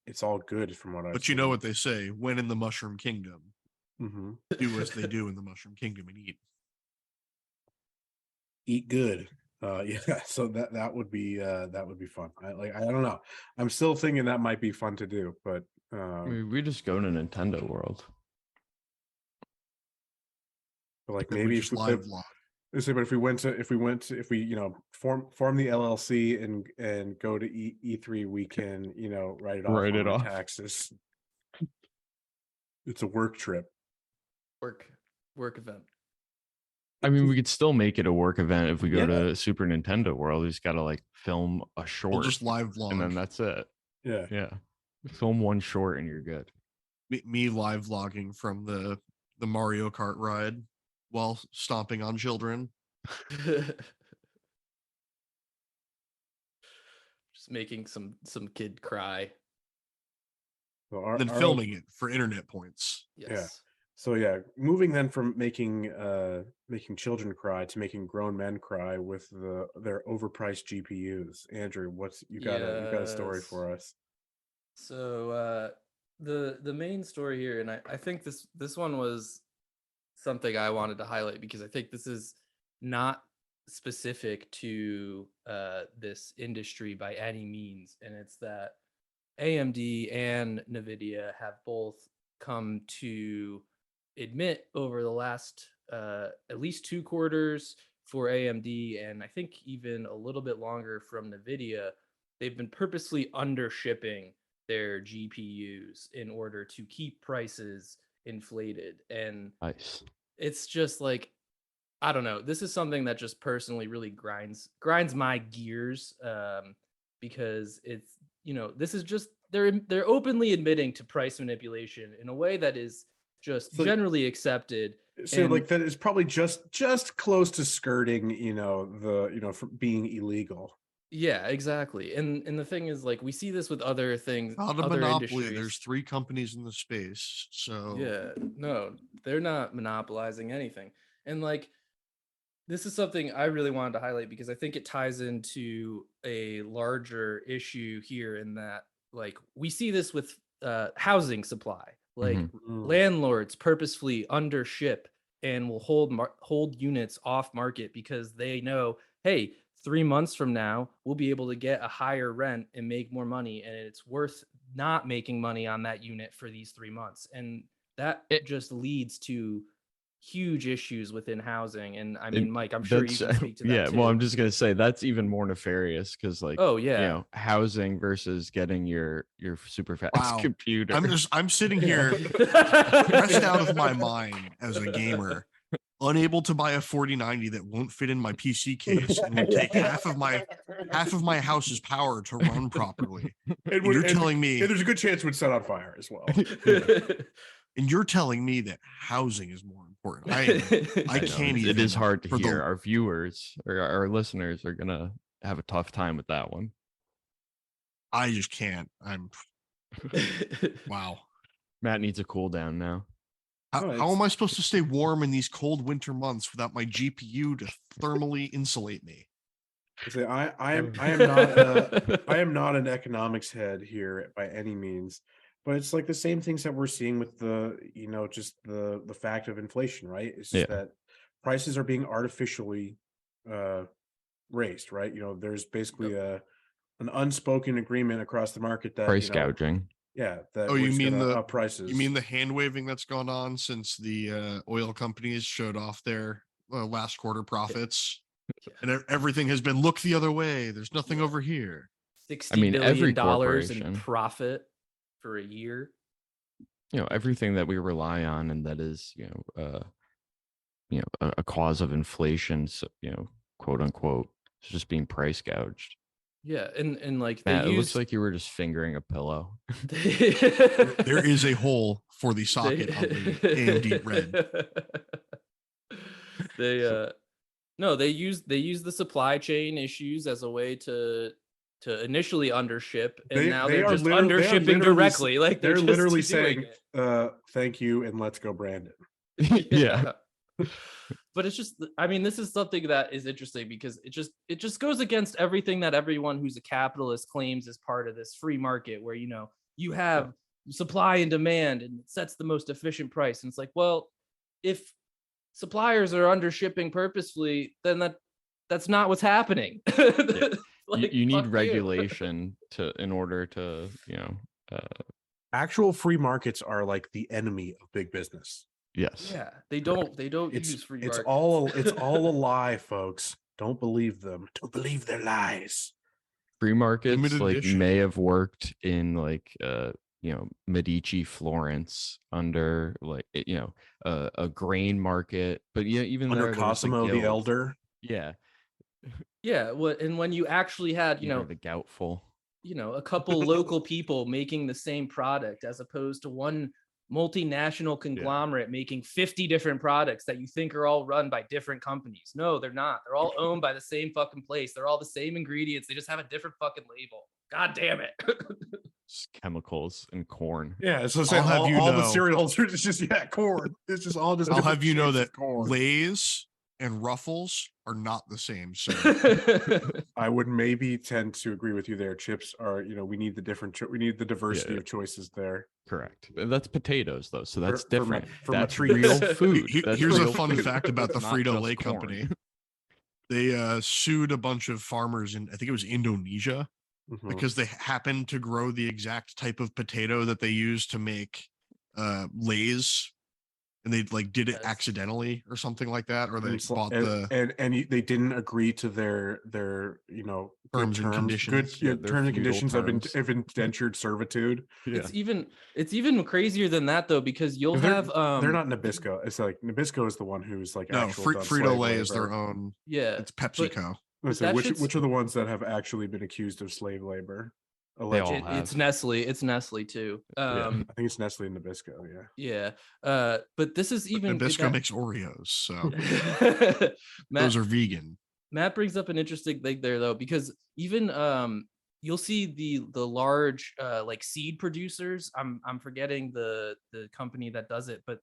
it's all good from what I've But seen. you know what they say, when in the Mushroom Kingdom, do as they do in the Mushroom Kingdom and eat good. Yeah, so that would be fun. I don't know. I'm still thinking that might be fun to do, but I mean, we just go to Nintendo World. But like maybe if we form the LLC and go to E3, we can write it off taxes. It's a work trip. Work event. I mean, we could still make it a work event if we go to Super Nintendo World. We just got to like film a short, we'll just live vlog, and then that's it. Yeah. Film one short, and you're good. Me live vlogging from the Mario Kart ride while stomping on children. Just making some kid cry. So then filming it for internet points. Yes. Yeah. So yeah, moving then from making children cry to making grown men cry with their overpriced GPUs. Andrew, you got a story for us? So the main story here, and I think this one was something I wanted to highlight because I think this is not specific to this industry by any means, and it's that AMD and NVIDIA have both come to admit over the last at least 2 quarters for AMD, and I think even a little bit longer from NVIDIA, they've been purposely undershipping their GPUs in order to keep prices inflated. And nice. It's just like, I don't know, this is something that just personally really grinds my gears, because this is just they're openly admitting to price manipulation in a way that is just generally accepted. So like that is probably just close to skirting, from being illegal. Yeah, exactly. And the thing is, like, we see this with other things. Not a other monopoly. industries. There's 3 companies in the space. So yeah, no, they're not monopolizing anything. And like, this is something I really wanted to highlight because I think it ties into a larger issue here in that, like, we see this with housing supply. Like, landlords purposefully undership and will hold units off market because they know, hey, 3 months from now, we'll be able to get a higher rent and make more money. And it's worth not making money on that unit for these 3 months. And that just leads to huge issues within housing. And I mean, Mike, I'm sure you can speak to that. Yeah, too. well, I'm just going to say that's even more nefarious because, like, housing versus getting your super fast computer. I'm sitting here stressed out of my mind as a gamer, unable to buy a 4090 that won't fit in my PC case and will take half of my house's power to run properly. And you're telling me there's a good chance it would set on fire as well. And you're telling me that housing is more important. I can't even. It is hard to hear. Our viewers or our listeners are gonna have a tough time with that one. I just can't. Wow. Matt needs a cool down now. How am I supposed to stay warm in these cold winter months without my GPU to thermally insulate me? I am not an economics head here by any means, but it's like the same things that we're seeing with just the fact of inflation, right? It's just that prices are being artificially raised, right? There's basically an unspoken agreement across the market that price gouging. Yeah. You mean the prices? You mean the hand waving that's gone on since the oil companies showed off their last quarter profits, and everything has been look the other way. There's nothing over here. $60 billion in profit for a year. Everything that we rely on, and that is a cause of inflation. So, quote unquote, is just being price gouged. Yeah, and like Matt, it looks like you were just fingering a pillow. There is a hole for the socket on the AMD Red. They use the supply chain issues as a way to initially undership, and now they're just undershipping directly. Like they're literally saying, "Thank you," and let's go, Brandon. Yeah. But it's just, I mean, this is something that is interesting because it just goes against everything that everyone who's a capitalist claims as part of this free market, where you have supply and demand, and it sets the most efficient price. And it's like, well, if suppliers are undershipping purposefully, then that's not what's happening. Like, you need regulation in order to actual free markets are like the enemy of big business. Yes. Yeah, they don't use free markets. It's all a lie, folks. Don't believe them. Don't believe their lies. Free markets may have worked in Medici Florence under a grain market, but even under Cosimo the Elder. Yeah. Yeah, and when you actually had the Goutful, a couple local people making the same product as opposed to one multinational conglomerate making 50 different products that you think are all run by different companies. No, they're not. They're all owned by the same fucking place. They're all the same ingredients. They just have a different fucking label. God damn it. Just chemicals and corn. Yeah, so all the cereals are just corn. It's just all just. I'll have you know that corn. Lay's and Ruffles are not the same. So I would maybe tend to agree with you there. Chips are, we need the diversity of choices there. Correct. That's potatoes though, so that's different. That's real food. Here's a fun fact about the Frito-Lay company. They sued a bunch of farmers in, I think it was Indonesia, because they happened to grow the exact type of potato that they use to make Lay's. And they did it accidentally or something like that, or they bought and they didn't agree to their terms and conditions. Terms and conditions of indentured servitude. Yeah. It's even crazier than that though, because you'll have they're not Nabisco. It's like Nabisco is the one who's Frito-Lay is their own. Yeah, it's PepsiCo. Which are the ones that have actually been accused of slave labor? They all have. It's Nestle. It's Nestle too. I think it's Nestle and Nabisco. Yeah. But this is even Nabisco makes Oreos, so Matt, those are vegan. Matt brings up an interesting thing there though, because even you'll see the large like seed producers. I'm forgetting the company that does it, but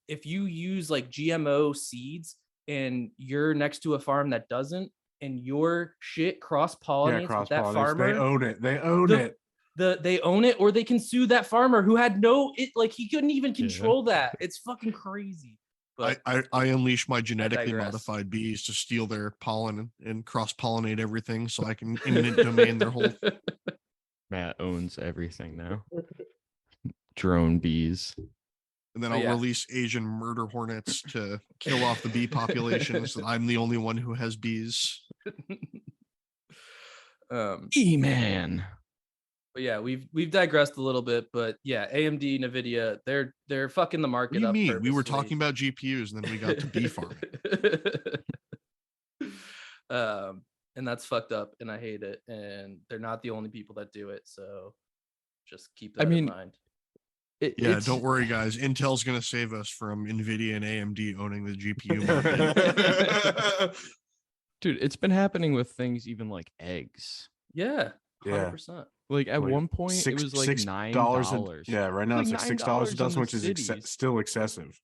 if you use like GMO seeds and you're next to a farm that doesn't, and your shit cross pollinates with that farmer, they own it. They own it. They own it, or they can sue that farmer who had he couldn't even control that. It's fucking crazy. But I unleash my genetically modified bees to steal their pollen and cross-pollinate everything so I can eminent domain their whole. Matt owns everything now. Drone bees. And then I'll release Asian murder hornets to kill off the bee population so that I'm the only one who has bees. E-man. But yeah, we've digressed a little bit, but yeah, AMD, Nvidia, they're fucking the market up. What do you mean? Purposely. We were talking about GPUs and then we got to bee farming. And that's fucked up, and I hate it. And they're not the only people that do it, so just keep that in mind. Don't worry, guys. Intel's gonna save us from Nvidia and AMD owning the GPU market. Dude, it's been happening with things even like eggs. Yeah, 100%. Like at one point, it was like $9. Yeah, right now it's like $6 a dozen, which is still excessive.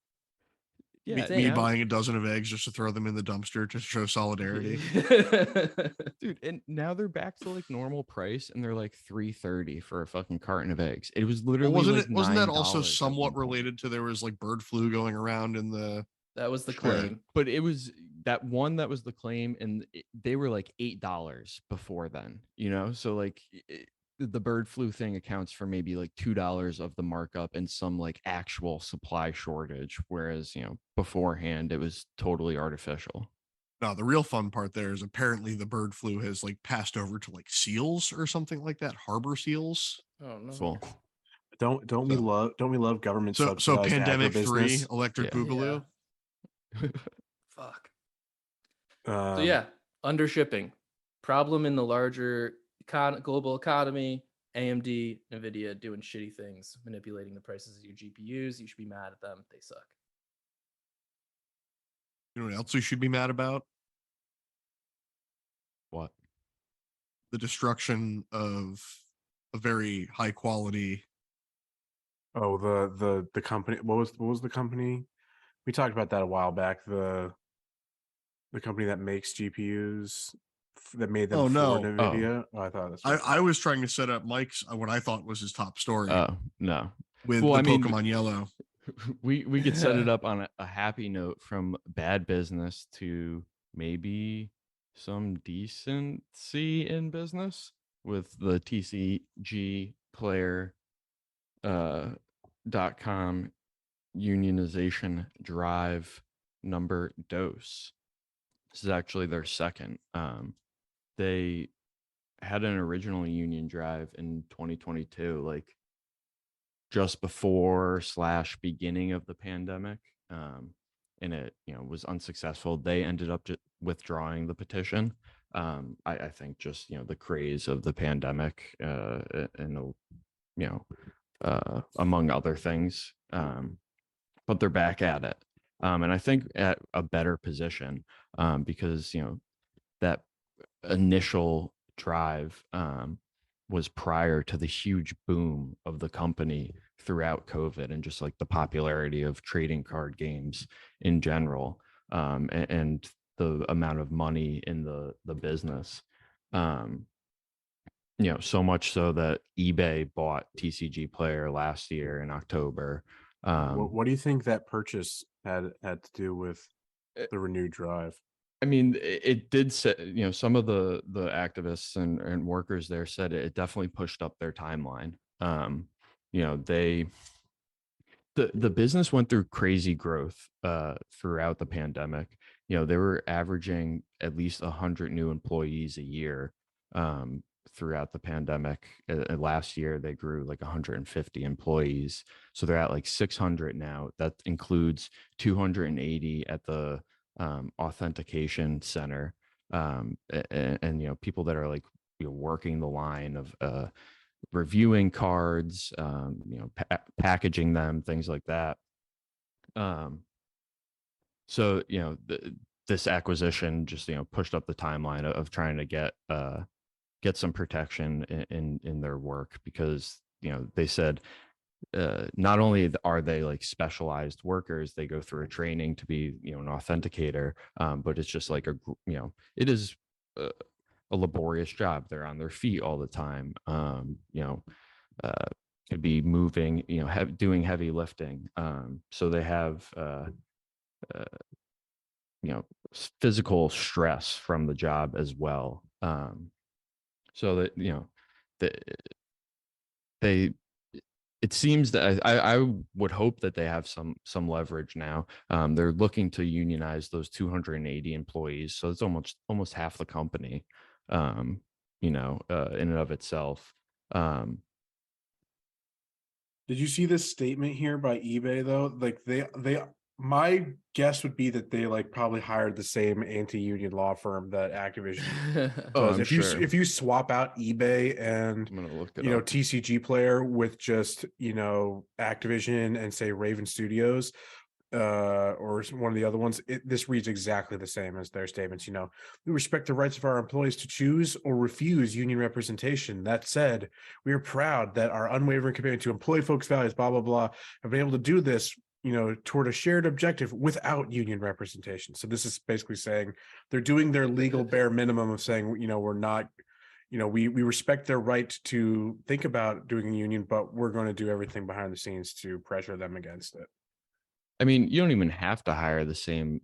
Yeah, me buying a dozen of eggs just to throw them in the dumpster to show solidarity. Dude, and now they're back to like normal price, and they're like $3.30 for a fucking carton of eggs. It was literally wasn't that also somewhat related to there was like bird flu going around in the that was the claim, but it was that one that was the claim, and they were like $8 before then, so like the bird flu thing accounts for maybe like $2 of the markup and some like actual supply shortage, whereas beforehand it was totally artificial. No, the real fun part there is apparently the bird flu has like passed over to like seals or something like that, harbor seals. Oh no. Cool. Don't we love government so pandemic 3 electric boogaloo. Fuck. So yeah, under shipping problem in the larger global economy. AMD, Nvidia doing shitty things, manipulating the prices of your GPUs. You should be mad at them. They suck. You know what else we should be mad about? What? The destruction of a very high quality. Oh, the company. What was the company? We talked about that a while back. The company that makes GPUs that made them for Nvidia. Oh, I thought I was trying to set up Mike's what I thought was his top story. Oh no, with Pokemon Yellow. We could set it up on a happy note from bad business to maybe some decency in business with the TCGPlayer .com unionization drive number dose. This is actually their second. They had an original union drive in 2022, like just before / beginning of the pandemic, and it was unsuccessful. They ended up withdrawing the petition. I think just the craze of the pandemic and among other things, but they're back at it, and I think at a better position because that initial drive was prior to the huge boom of the company throughout COVID and just like the popularity of trading card games in general, and the amount of money in the business, so much so that eBay bought TCGPlayer last year in October. What do you think that purchase had to do with the renewed drive? I mean, it did say, some of the activists and workers there said it definitely pushed up their timeline. The business went through crazy growth throughout the pandemic. They were averaging at least 100 new employees a year throughout the pandemic. Last year, they grew like 150 employees. So they're at like 600 now. That includes 280 at the authentication center, and people that are like working the line of reviewing cards, packaging them, things like that. So this acquisition just pushed up the timeline of trying to get some protection in their work, because they said not only are they like specialized workers, they go through a training to be an authenticator, but it's just like it is a laborious job. They're on their feet all the time. Could be moving, doing heavy lifting. So they have physical stress from the job as well. So that they it seems that I would hope that they have some leverage now. They're looking to unionize those 280 employees, so it's almost half the company, in and of itself. Did you see this statement here by eBay though? Like they my guess would be that they like probably hired the same anti-union law firm that Activision does. If you swap out eBay and I'm gonna look it up. TCGPlayer with just Activision and say Raven Studios, or one of the other ones, this reads exactly the same as their statements. We respect the rights of our employees to choose or refuse union representation. That said, we are proud that our unwavering commitment to employee folks' values, blah blah blah, have been able to do this toward a shared objective without union representation. So this is basically saying they're doing their legal bare minimum of saying, we're not, we respect their right to think about doing a union, but we're going to do everything behind the scenes to pressure them against it. I mean, you don't even have to hire the same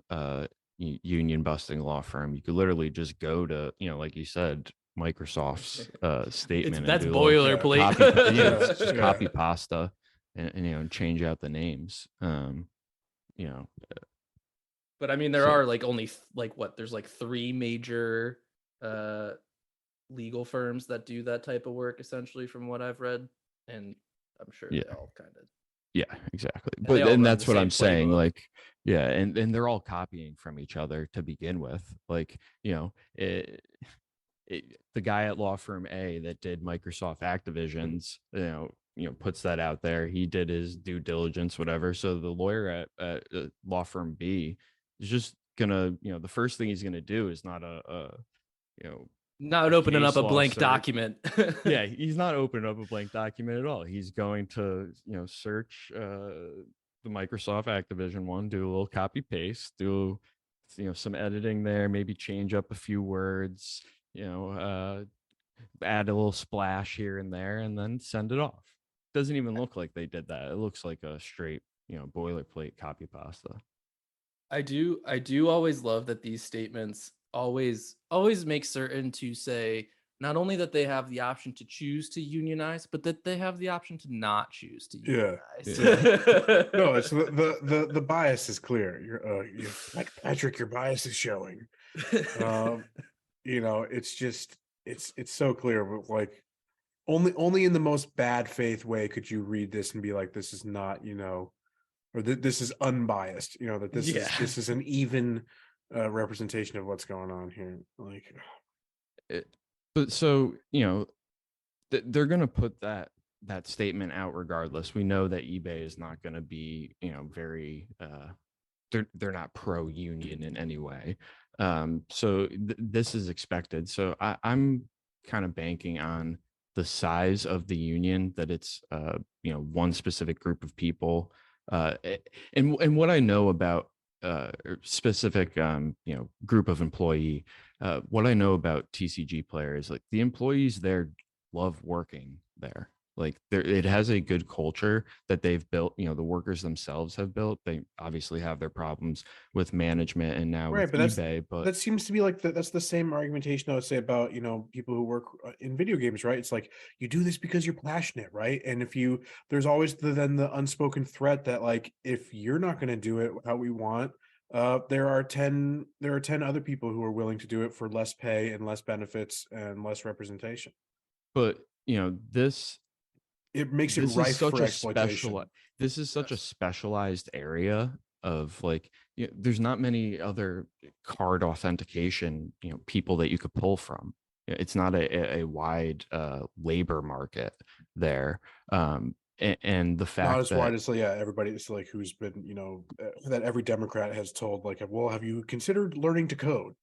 union busting law firm. You could literally just go to, like you said, Microsoft's statement. That's boilerplate. Just copy pasta. And change out the names. But I mean, there are like only there's like 3 major legal firms that do that type of work, essentially, from what I've read, and I'm sure they all kind of. Yeah, exactly. And that's what I'm saying. Like, yeah, and they're all copying from each other to begin with. Like, the guy at law firm A that did Microsoft Activision's, puts that out there. He did his due diligence, whatever. So the lawyer at law firm B is just gonna, the first thing he's gonna do is not not opening up a blank document. Yeah, he's not opening up a blank document at all. He's going to, search the Microsoft Activision one, do a little copy paste, do some editing there, maybe change up a few words, add a little splash here and there, and then send it off. Doesn't even look like they did that. It looks like a straight, boilerplate copy pasta. I do always love that these statements always make certain to say not only that they have the option to choose to unionize, but that they have the option to not choose to unionize. Yeah. No, it's the bias is clear. You're like Patrick, your bias is showing. It's just it's so clear, but like only in the most bad faith way could you read this and be like, this is not, or this is unbiased, that this is an even representation of what's going on here. Like, but so they're gonna put that statement out regardless. We know that eBay is not going to be very they're not pro union in any way. So this is expected. So I'm kind of banking on the size of the union, that it's one specific group of people, and what I know about specific group of employee, what I know about TCGPlayer is like the employees there love working there. Like it has a good culture that they've built, the workers themselves have built. They obviously have their problems with management and now with eBay, but that seems to be like that's the same argumentation I would say about, people who work in video games, right? It's like, you do this because you're passionate, right? And there's always then the unspoken threat that like, if you're not going to do it how we want, there are 10 other people who are willing to do it for less pay and less benefits and less representation. But it makes it rife for exploitation. This is such a specialized area of like, there's not many other card authentication, people that you could pull from. it's not a wide labor market there. And the fact not as that wide as everybody is like who's been that every Democrat has told like, well, have you considered learning to code?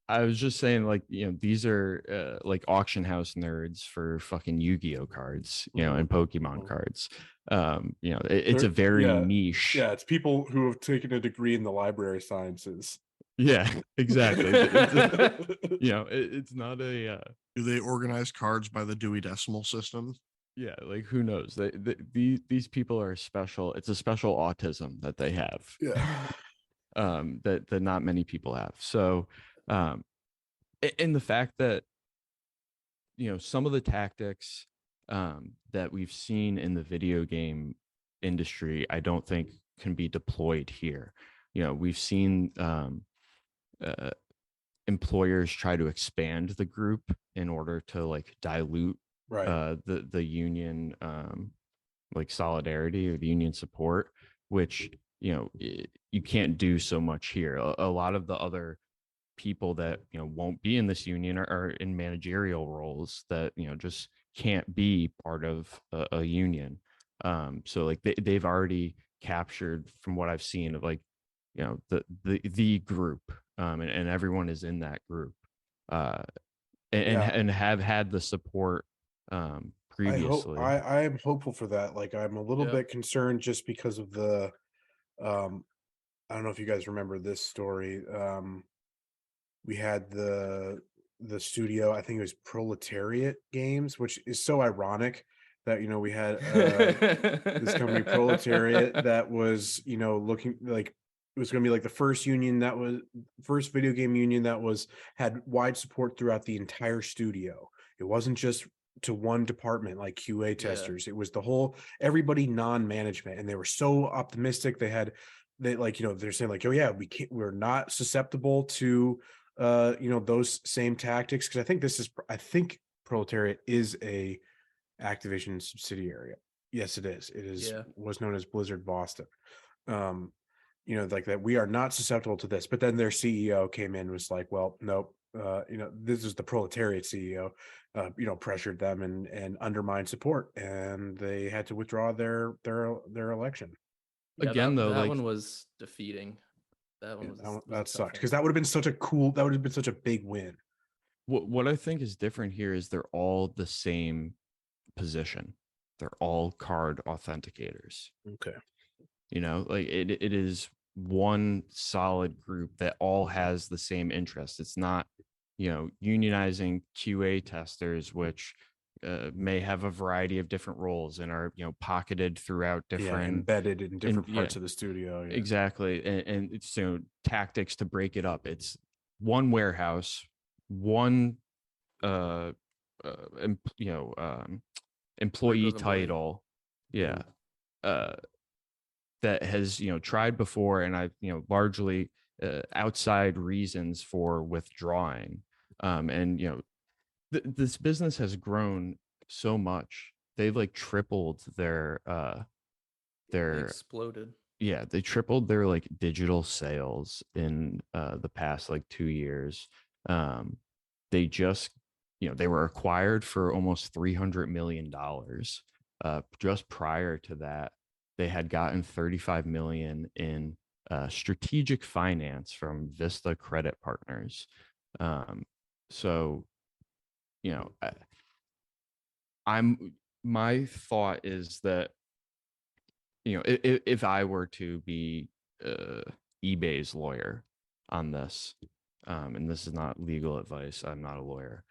I was just saying, like, these are like auction house nerds for fucking Yu-Gi-Oh cards, and Pokemon cards. It's a very niche. Yeah, it's people who have taken a degree in the library sciences. Yeah, exactly. It's not a. Do they organize cards by the Dewey Decimal System? Yeah, like who knows? These people are special. It's a special autism that they have. Yeah. That not many people have. So, and the fact that some of the tactics that we've seen in the video game industry, I don't think can be deployed here. We've seen employers try to expand the group in order to like dilute the union like solidarity or the union support, which you can't do so much here. A lot of the other people that won't be in this union are in managerial roles that just can't be part of a union. So like they've already captured, from what I've seen, of like the group, and everyone is in that group, and have had the support previously. I am hopeful for that. Like I'm a little bit concerned just because of the I don't know if you guys remember this story. We had the studio, I think it was Proletariat Games, which is so ironic that we had this company Proletariat that was looking like it was going to be like the first video game union that had wide support throughout the entire studio. It wasn't just to one department like QA testers. It was everybody non-management, and they were so optimistic. They're saying like, oh yeah, we're not susceptible to those same tactics, because I think Proletariat is a Activision subsidiary. Yes, it is. It is was known as Blizzard Boston. Like that we are not susceptible to this. But then their CEO came in and was like, well, nope. This is the Proletariat CEO, pressured them and undermined support, and they had to withdraw their election. Again, though, that one was defeating. That one was that sucked, because that would have been such a big win. What I think is different here is they're all the same position. They're all card authenticators. Okay. Like it is one solid group that all has the same interest. It's not, unionizing QA testers, which may have a variety of different roles and are pocketed throughout different embedded in different parts of the studio. Exactly. And it's tactics to break it up. It's one warehouse, one employee title, that has tried before, and I've largely outside reasons for withdrawing, and this business has grown so much. They've like tripled their exploded. Yeah, they tripled their like digital sales in the past like 2 years. They just they were acquired for almost $300 million. Just prior to that, they had gotten $35 million in strategic finance from Vista Credit Partners. So, my thought is that, if I were to be eBay's lawyer on this, and this is not legal advice, I'm not a lawyer,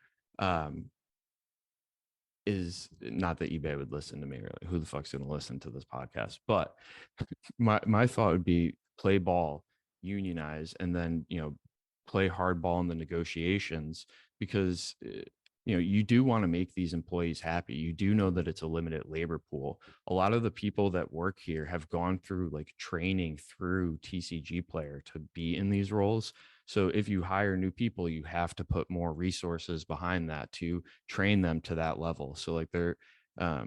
is not that eBay would listen to me, really. Who the fuck's going to listen to this podcast? But my thought would be play ball, unionize, and then, play hardball in the negotiations, because you do want to make these employees happy. You do know that it's a limited labor pool. A lot of the people that work here have gone through like training through TCGPlayer to be in these roles. So if you hire new people, you have to put more resources behind that to train them to that level. So like I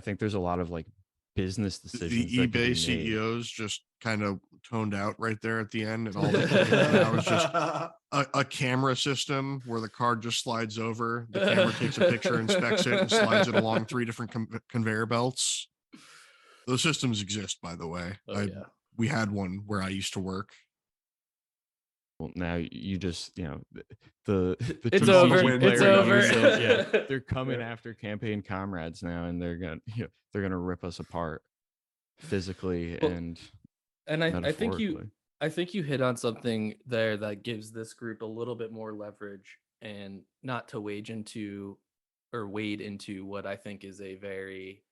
think there's a lot of like business decisions. The eBay CEOs just kind of toned out right there at the end, and all that was just a camera system where the card just slides over. The camera takes a picture, inspects it, and slides it along 3 different conveyor belts. Those systems exist, by the way. We had one where I used to work. Well, now you just, the it's over. It's over. They're coming after campaign comrades now, and they're gonna rip us apart physically and I think you hit on something there that gives this group a little bit more leverage, and not to wade into what I think is a very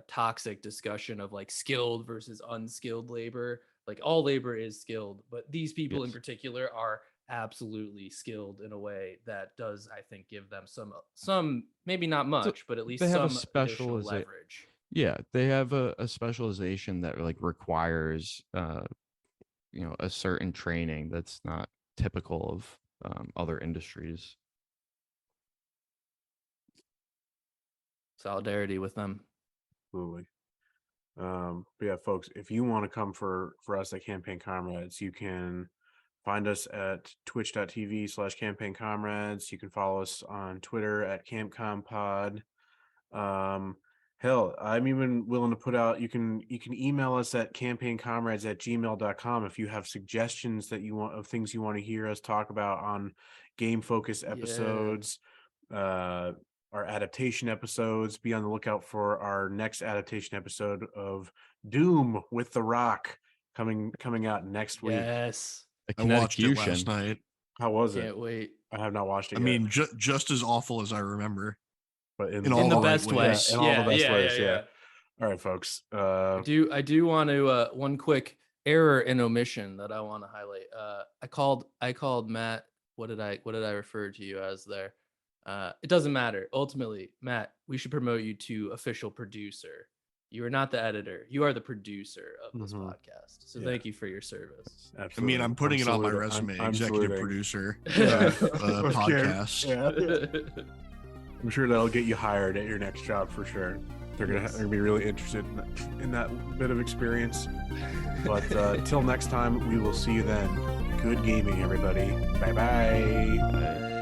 toxic discussion of like skilled versus unskilled labor. Like all labor is skilled, but these people in particular are absolutely skilled in a way that does, I think, give them some maybe not much, but at least they have some a special leverage. Yeah, they have a specialization that like requires a certain training that's not typical of other industries. Solidarity with them. Absolutely. But yeah, folks, if you want to come for us at Campaign Comrades, you can find us at twitch.tv/Campaign Comrades. You can follow us on Twitter at CampComPod. Hell, I'm even willing to put out, you can email us at campaignComrades@gmail.com if you have suggestions that you want of things you want to hear us talk about on game focused episodes, our adaptation episodes. Be on the lookout for our next adaptation episode of Doom with The Rock coming out next week. Yes. I watched it last night. How was it? Can't wait. I have not watched it yet. I mean, just as awful as I remember. But in all the best ways. Yeah, in all the best ways. Yeah. All right, folks. I do want to one quick error and omission that I want to highlight. I called Matt. What did I refer to you as there? It doesn't matter. Ultimately, Matt, we should promote you to official producer. You are not the editor. You are the producer of this podcast. So thank you for your service. Absolutely. I mean, I'm putting it on my resume. Executive producer podcast. Yeah. I'm sure that'll get you hired at your next job for sure. They're gonna be really interested in that bit of experience. But till next time, we will see you then. Good gaming, everybody. Bye-bye. Bye.